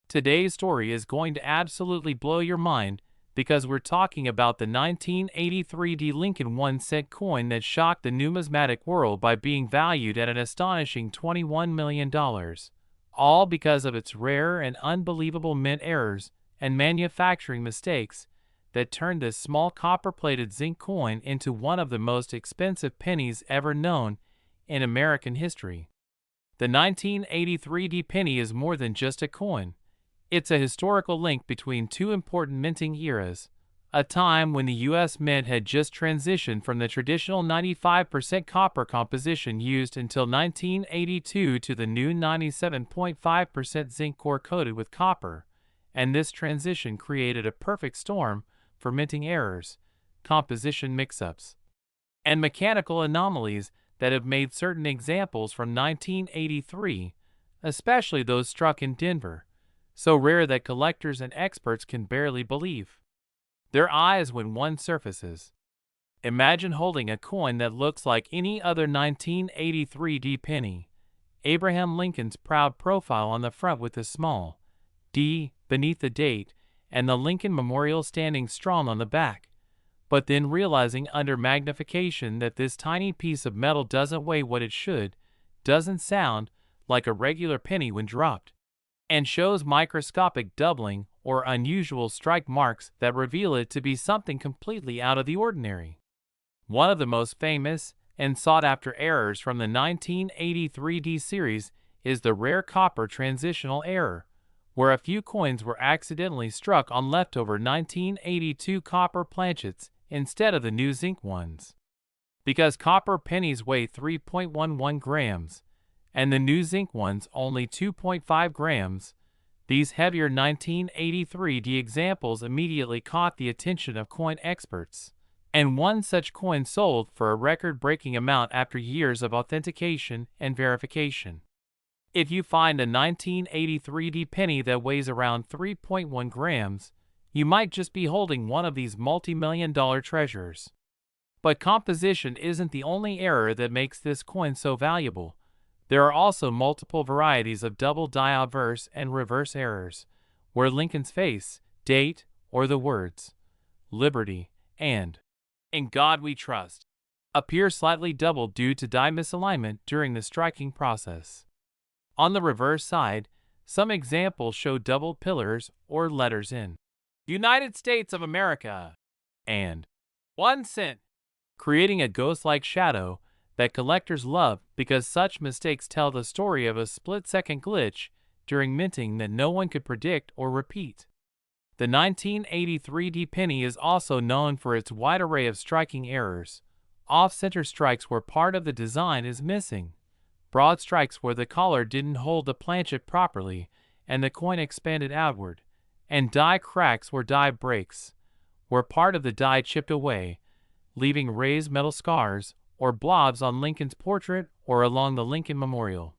Today's story is going to absolutely blow your mind because we're talking about the 1983 D Lincoln 1 cent coin that shocked the numismatic world by being valued at an astonishing $21 million, all because of its rare and unbelievable mint errors and manufacturing mistakes that turned this small copper-plated zinc coin into one of the most expensive pennies ever known in American history. The 1983 D penny is more than just a coin. It's a historical link between two important minting eras, a time when the U.S. Mint had just transitioned from the traditional 95% copper composition used until 1982 to the new 97.5% zinc core coated with copper, and this transition created a perfect storm for minting errors, composition mix-ups, and mechanical anomalies that have made certain examples from 1983, especially those struck in Denver, so rare that collectors and experts can barely believe their eyes when one surfaces. Imagine holding a coin that looks like any other 1983 D penny, Abraham Lincoln's proud profile on the front with a small D beneath the date, and the Lincoln Memorial standing strong on the back, but then realizing under magnification that this tiny piece of metal doesn't weigh what it should, doesn't sound like a regular penny when dropped, and shows microscopic doubling or unusual strike marks that reveal it to be something completely out of the ordinary. One of the most famous and sought-after errors from the 1983 D series is the rare copper transitional error, where a few coins were accidentally struck on leftover 1982 copper planchets instead of the new zinc ones. Because copper pennies weigh 3.11 grams, and the new zinc ones only 2.5 grams, these heavier 1983 D examples immediately caught the attention of coin experts, and one such coin sold for a record-breaking amount after years of authentication and verification. If you find a 1983 D penny that weighs around 3.1 grams, you might just be holding one of these multi-million-dollar treasures. But composition isn't the only error that makes this coin so valuable. There are also multiple varieties of double die obverse and reverse errors, where Lincoln's face, date, or the words Liberty and In God We Trust appear slightly doubled due to die misalignment during the striking process. On the reverse side, some examples show doubled pillars or letters in United States of America and 1 cent, creating a ghost-like shadow that collectors love because such mistakes tell the story of a split-second glitch during minting that no one could predict or repeat. The 1983 D penny is also known for its wide array of striking errors. Off-center strikes where part of the design is missing, broad strikes where the collar didn't hold the planchet properly and the coin expanded outward, and die cracks where die breaks, where part of the die chipped away, leaving raised metal scars or blobs on Lincoln's portrait or along the Lincoln Memorial.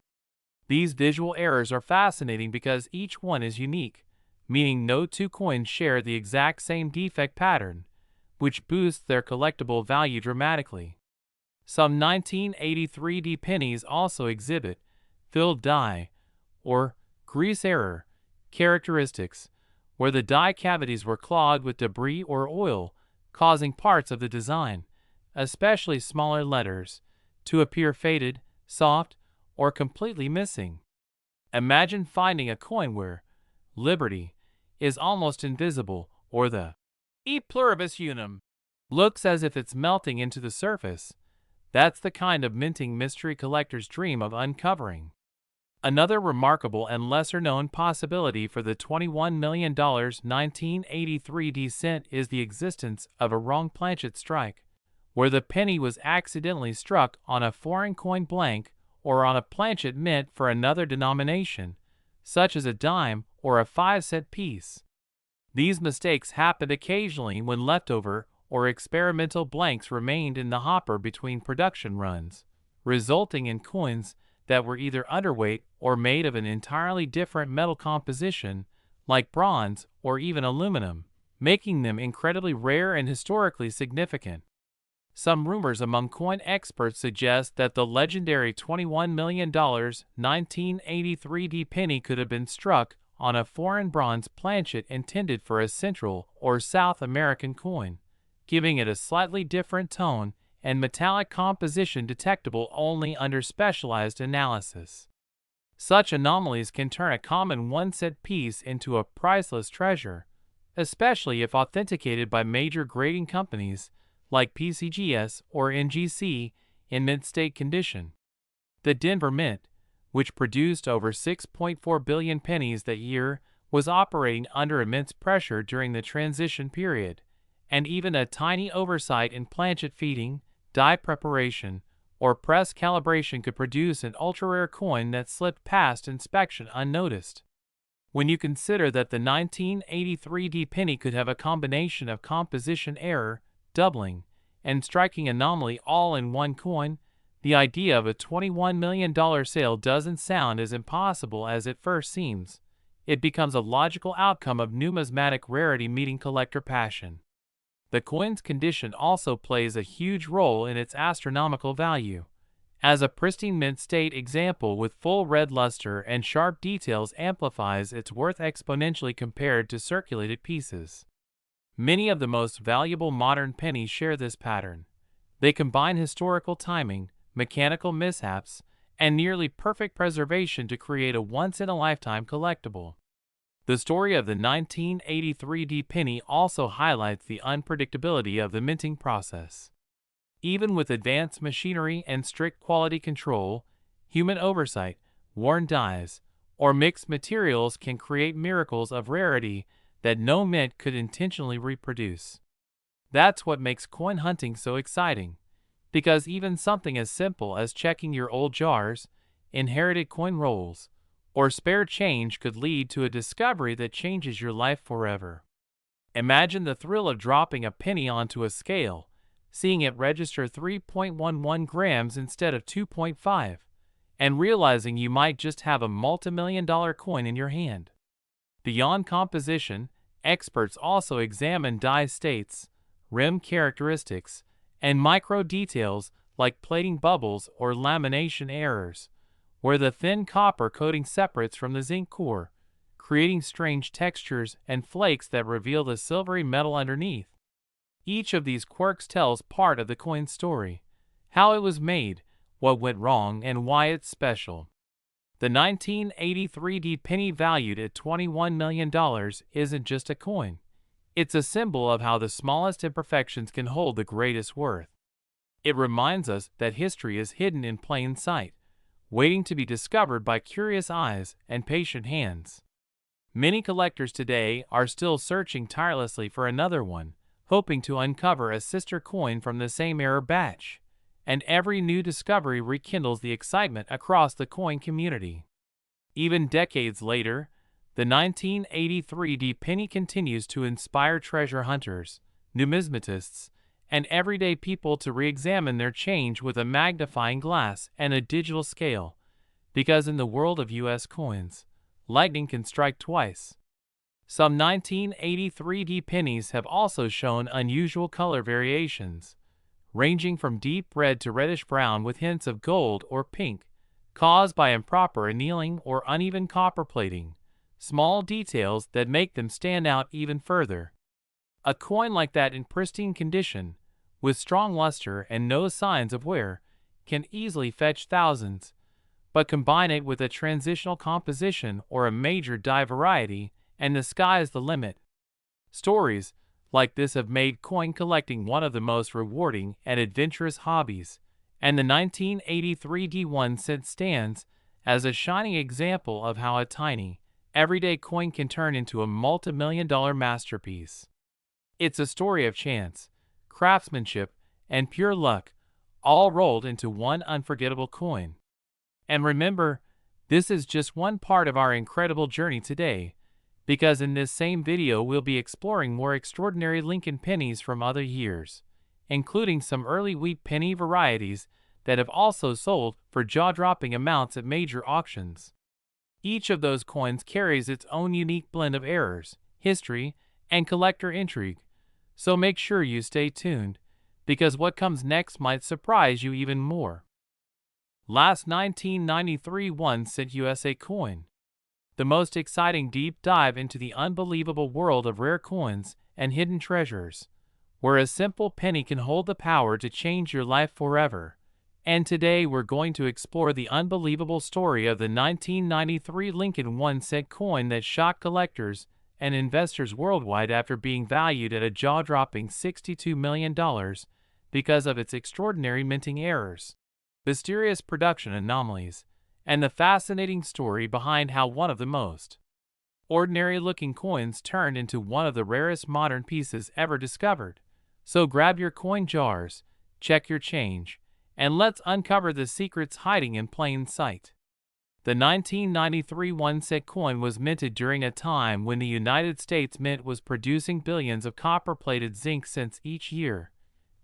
These visual errors are fascinating because each one is unique, meaning no two coins share the exact same defect pattern, which boosts their collectible value dramatically. Some 1983 D pennies also exhibit filled die, or grease error, characteristics, where the die cavities were clogged with debris or oil, causing parts of the design, especially smaller letters, to appear faded, soft, or completely missing. Imagine finding a coin where liberty is almost invisible, or the e pluribus unum looks as if it's melting into the surface. That's the kind of minting mystery collectors dream of uncovering. Another remarkable and lesser-known possibility for the $21 million 1983 descent is the existence of a wrong planchet strike, where the penny was accidentally struck on a foreign coin blank or on a planchet meant for another denomination, such as a dime or a 5-cent piece. These mistakes happened occasionally when leftover or experimental blanks remained in the hopper between production runs, resulting in coins that were either underweight or made of an entirely different metal composition, like bronze or even aluminum, making them incredibly rare and historically significant. Some rumors among coin experts suggest that the legendary $21 million 1983 D penny could have been struck on a foreign bronze planchet intended for a Central or South American coin, giving it a slightly different tone and metallic composition detectable only under specialized analysis. Such anomalies can turn a common 1-cent piece into a priceless treasure, especially if authenticated by major grading companies like PCGS or NGC in mint-state condition. The Denver Mint, which produced over 6.4 billion pennies that year, was operating under immense pressure during the transition period, and even a tiny oversight in planchet feeding, die preparation, or press calibration could produce an ultra-rare coin that slipped past inspection unnoticed. When you consider that the 1983 D penny could have a combination of composition error, doubling, and striking anomaly all in one coin, the idea of a $21 million sale doesn't sound as impossible as it first seems. It becomes a logical outcome of numismatic rarity meeting collector passion. The coin's condition also plays a huge role in its astronomical value. As a pristine mint state example with full red luster and sharp details amplifies its worth exponentially compared to circulated pieces. Many of the most valuable modern pennies share this pattern. They combine historical timing, mechanical mishaps, and nearly perfect preservation to create a once-in-a-lifetime collectible. The story of the 1983 D penny also highlights the unpredictability of the minting process. Even with advanced machinery and strict quality control, human oversight, worn dies, or mixed materials can create miracles of rarity that no mint could intentionally reproduce. That's what makes coin hunting so exciting, because even something as simple as checking your old jars, inherited coin rolls, or spare change could lead to a discovery that changes your life forever. Imagine the thrill of dropping a penny onto a scale, seeing it register 3.11 grams instead of 2.5, and realizing you might just have a multi-million-dollar coin in your hand. Beyond composition, experts also examine die states, rim characteristics, and micro details like plating bubbles or lamination errors, where the thin copper coating separates from the zinc core, creating strange textures and flakes that reveal the silvery metal underneath. Each of these quirks tells part of the coin's story, how it was made, what went wrong, and why it's special. The 1983 D penny valued at $21 million isn't just a coin. It's a symbol of how the smallest imperfections can hold the greatest worth. It reminds us that history is hidden in plain sight, waiting to be discovered by curious eyes and patient hands. Many collectors today are still searching tirelessly for another one, hoping to uncover a sister coin from the same era batch, and every new discovery rekindles the excitement across the coin community. Even decades later, the 1983 D penny continues to inspire treasure hunters, numismatists, and everyday people to re-examine their change with a magnifying glass and a digital scale, because in the world of U.S. coins, lightning can strike twice. Some 1983 D pennies have also shown unusual color variations, ranging from deep red to reddish brown with hints of gold or pink, caused by improper annealing or uneven copper plating, small details that make them stand out even further. A coin like that in pristine condition, with strong luster and no signs of wear, can easily fetch thousands, but combine it with a transitional composition or a major die variety, and the sky is the limit. Stories like this have made coin collecting one of the most rewarding and adventurous hobbies, and the 1983 D1 cent stands as a shining example of how a tiny, everyday coin can turn into a multi-million-dollar masterpiece. It's a story of chance, craftsmanship, and pure luck, all rolled into one unforgettable coin. And remember, this is just one part of our incredible journey today, because in this same video we'll be exploring more extraordinary Lincoln pennies from other years, including some early wheat penny varieties that have also sold for jaw-dropping amounts at major auctions. Each of those coins carries its own unique blend of errors, history, and collector intrigue, so make sure you stay tuned, because what comes next might surprise you even more. Last 1993 1-cent USA coin. The most exciting deep dive into the unbelievable world of rare coins and hidden treasures, where a simple penny can hold the power to change your life forever. And today we're going to explore the unbelievable story of the 1993 Lincoln 1-cent coin that shocked collectors and investors worldwide after being valued at a jaw-dropping $62 million because of its extraordinary minting errors, mysterious production anomalies, and the fascinating story behind how one of the most ordinary-looking coins turned into one of the rarest modern pieces ever discovered. So grab your coin jars, check your change, and let's uncover the secrets hiding in plain sight. The 1993 1-cent coin was minted during a time when the United States Mint was producing billions of copper-plated zinc cents each year,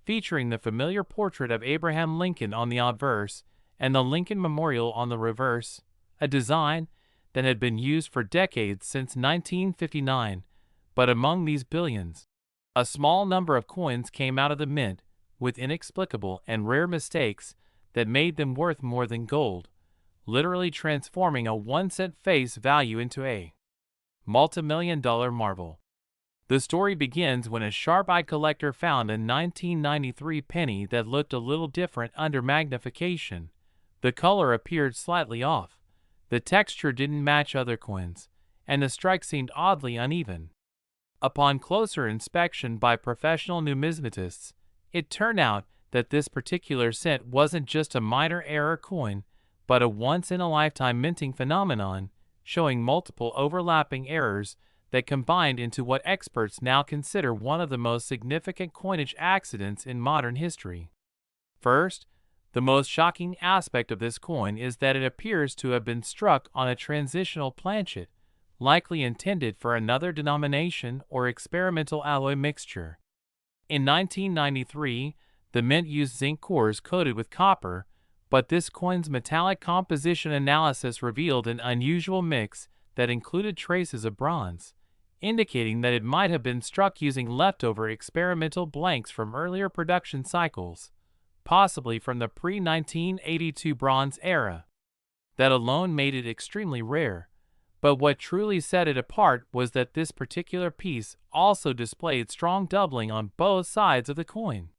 featuring the familiar portrait of Abraham Lincoln on the obverse and the Lincoln Memorial on the reverse, a design that had been used for decades since 1959. But among these billions, a small number of coins came out of the mint with inexplicable and rare mistakes that made them worth more than gold, literally transforming a 1-cent face value into a multi-million-dollar marvel. The story begins when a sharp-eyed collector found a 1993 penny that looked a little different under magnification. The color appeared slightly off, the texture didn't match other coins, and the strike seemed oddly uneven. Upon closer inspection by professional numismatists, it turned out that this particular cent wasn't just a minor error coin, but a once-in-a-lifetime minting phenomenon, showing multiple overlapping errors that combined into what experts now consider one of the most significant coinage accidents in modern history. First, the most shocking aspect of this coin is that it appears to have been struck on a transitional planchet, likely intended for another denomination or experimental alloy mixture. In 1993, the mint used zinc cores coated with copper, but this coin's metallic composition analysis revealed an unusual mix that included traces of bronze, indicating that it might have been struck using leftover experimental blanks from earlier production cycles, possibly from the pre-1982 Bronze era. That alone made it extremely rare, but what truly set it apart was that this particular piece also displayed strong doubling on both sides of the coin.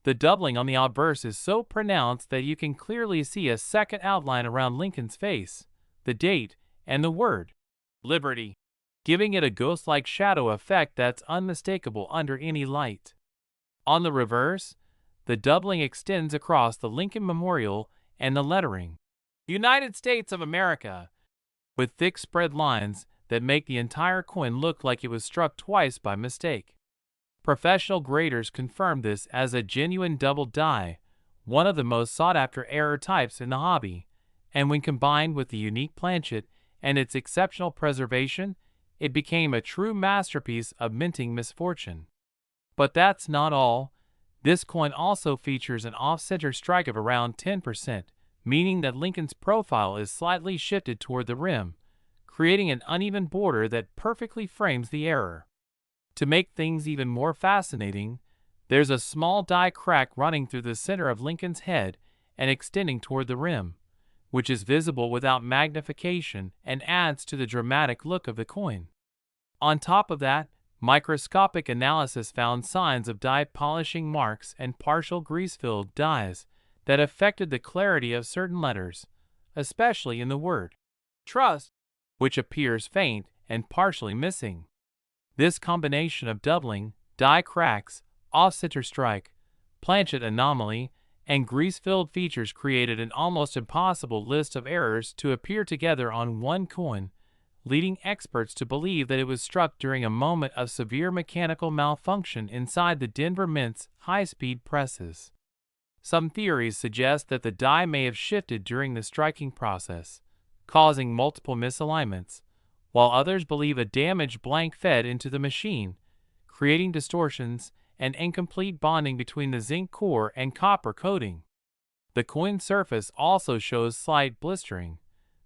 The doubling on the obverse is so pronounced that you can clearly see a second outline around Lincoln's face, the date, and the word Liberty, giving it a ghost-like shadow effect that's unmistakable under any light. On the reverse, the doubling extends across the Lincoln Memorial and the lettering United States of America, with thick spread lines that make the entire coin look like it was struck twice by mistake. Professional graders confirmed this as a genuine double die, one of the most sought-after error types in the hobby, and when combined with the unique planchet and its exceptional preservation, it became a true masterpiece of minting misfortune. But that's not all. This coin also features an off-center strike of around 10%, meaning that Lincoln's profile is slightly shifted toward the rim, creating an uneven border that perfectly frames the error. To make things even more fascinating, there's a small die crack running through the center of Lincoln's head and extending toward the rim, which is visible without magnification and adds to the dramatic look of the coin. On top of that, microscopic analysis found signs of die polishing marks and partial grease-filled dies that affected the clarity of certain letters, especially in the word trust, which appears faint and partially missing. This combination of doubling, die cracks, off-center strike, planchet anomaly, and grease-filled features created an almost impossible list of errors to appear together on one coin, leading experts to believe that it was struck during a moment of severe mechanical malfunction inside the Denver Mint's high-speed presses. Some theories suggest that the die may have shifted during the striking process, causing multiple misalignments, while others believe a damaged blank fed into the machine, creating distortions and incomplete bonding between the zinc core and copper coating. The coin surface also shows slight blistering,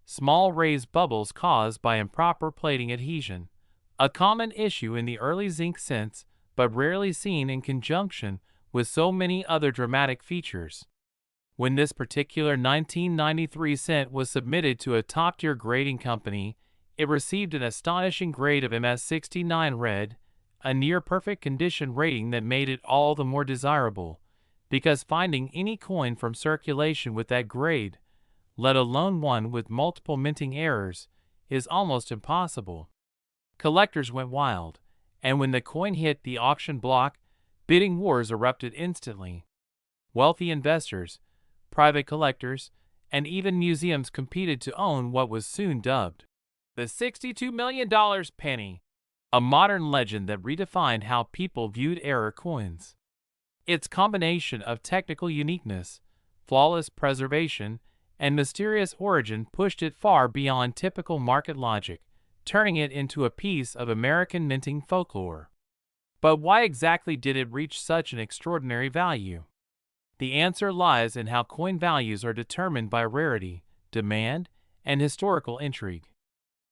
small raised bubbles caused by improper plating adhesion, a common issue in the early zinc cents but rarely seen in conjunction with so many other dramatic features. When this particular 1993 cent was submitted to a top-tier grading company, it received an astonishing grade of MS69 red, a near-perfect condition rating that made it all the more desirable, because finding any coin from circulation with that grade, let alone one with multiple minting errors, is almost impossible. Collectors went wild, and when the coin hit the auction block, bidding wars erupted instantly. Wealthy investors, private collectors, and even museums competed to own what was soon dubbed the $62 million penny, a modern legend that redefined how people viewed error coins. Its combination of technical uniqueness, flawless preservation, and mysterious origin pushed it far beyond typical market logic, turning it into a piece of American minting folklore. But why exactly did it reach such an extraordinary value? The answer lies in how coin values are determined by rarity, demand, and historical intrigue.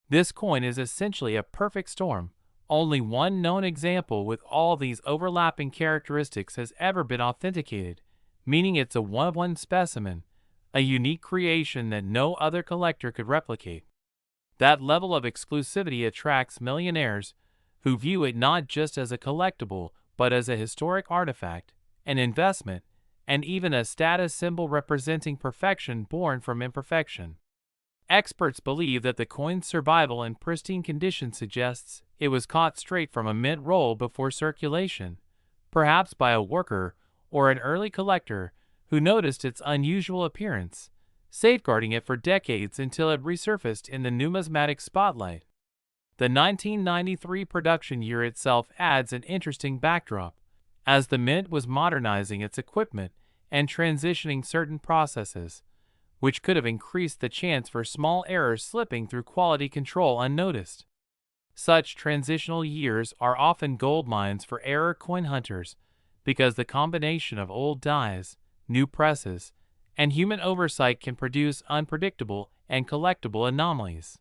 This coin is essentially a perfect storm. Only one known example with all these overlapping characteristics has ever been authenticated, meaning it's a one-of-one specimen, a unique creation that no other collector could replicate. That level of exclusivity attracts millionaires who view it not just as a collectible but as a historic artifact, an investment, and even a status symbol representing perfection born from imperfection. Experts believe that the coin's survival in pristine condition suggests it was caught straight from a mint roll before circulation, perhaps by a worker or an early collector who noticed its unusual appearance, safeguarding it for decades until it resurfaced in the numismatic spotlight. The 1993 production year itself adds an interesting backdrop, as the mint was modernizing its equipment and transitioning certain processes, which could have increased the chance for small errors slipping through quality control unnoticed. Such transitional years are often gold mines for error coin hunters because the combination of old dies, new presses, and human oversight can produce unpredictable and collectible anomalies.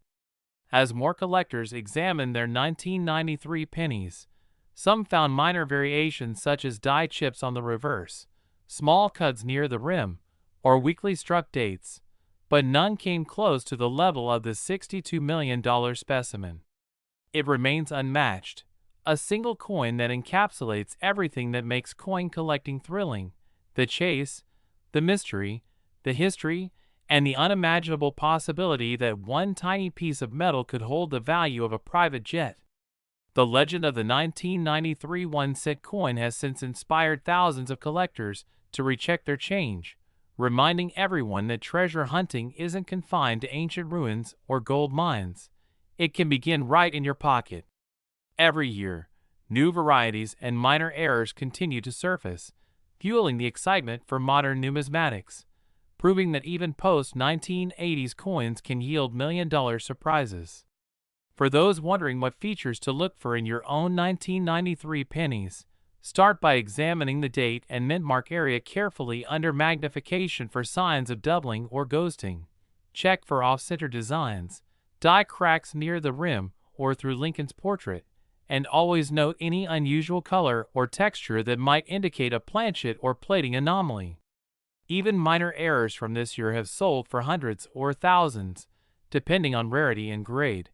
As more collectors examined their 1993 pennies, some found minor variations such as die chips on the reverse, small cuts near the rim, or weakly struck dates, but none came close to the level of the $62 million specimen. It remains unmatched, a single coin that encapsulates everything that makes coin collecting thrilling: the chase, the mystery, the history, and the unimaginable possibility that one tiny piece of metal could hold the value of a private jet. The legend of the 1993 1-cent coin has since inspired thousands of collectors to recheck their change, reminding everyone that treasure hunting isn't confined to ancient ruins or gold mines. It can begin right in your pocket. Every year, new varieties and minor errors continue to surface, fueling the excitement for modern numismatics, proving that even post-1980s coins can yield million-dollar surprises. For those wondering what features to look for in your own 1993 pennies, start by examining the date and mint mark area carefully under magnification for signs of doubling or ghosting. Check for off-center designs, die cracks near the rim or through Lincoln's portrait, and always note any unusual color or texture that might indicate a planchet or plating anomaly. Even minor errors from this year have sold for hundreds or thousands, depending on rarity and grade,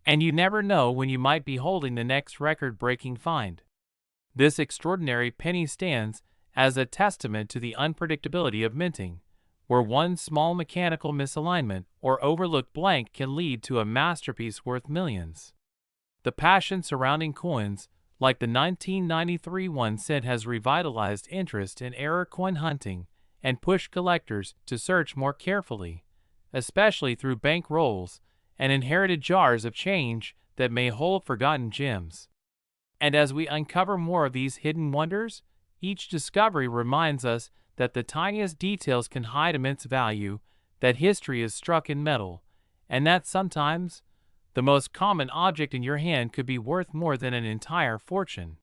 and you never know when you might be holding the next record-breaking find. This extraordinary penny stands as a testament to the unpredictability of minting, where one small mechanical misalignment or overlooked blank can lead to a masterpiece worth millions. The passion surrounding coins, like the 1993 1 cent, has revitalized interest in error coin hunting and pushed collectors to search more carefully, especially through bank rolls and inherited jars of change that may hold forgotten gems. And as we uncover more of these hidden wonders, each discovery reminds us that the tiniest details can hide immense value, that history is struck in metal, and that sometimes the most common object in your hand could be worth more than an entire fortune.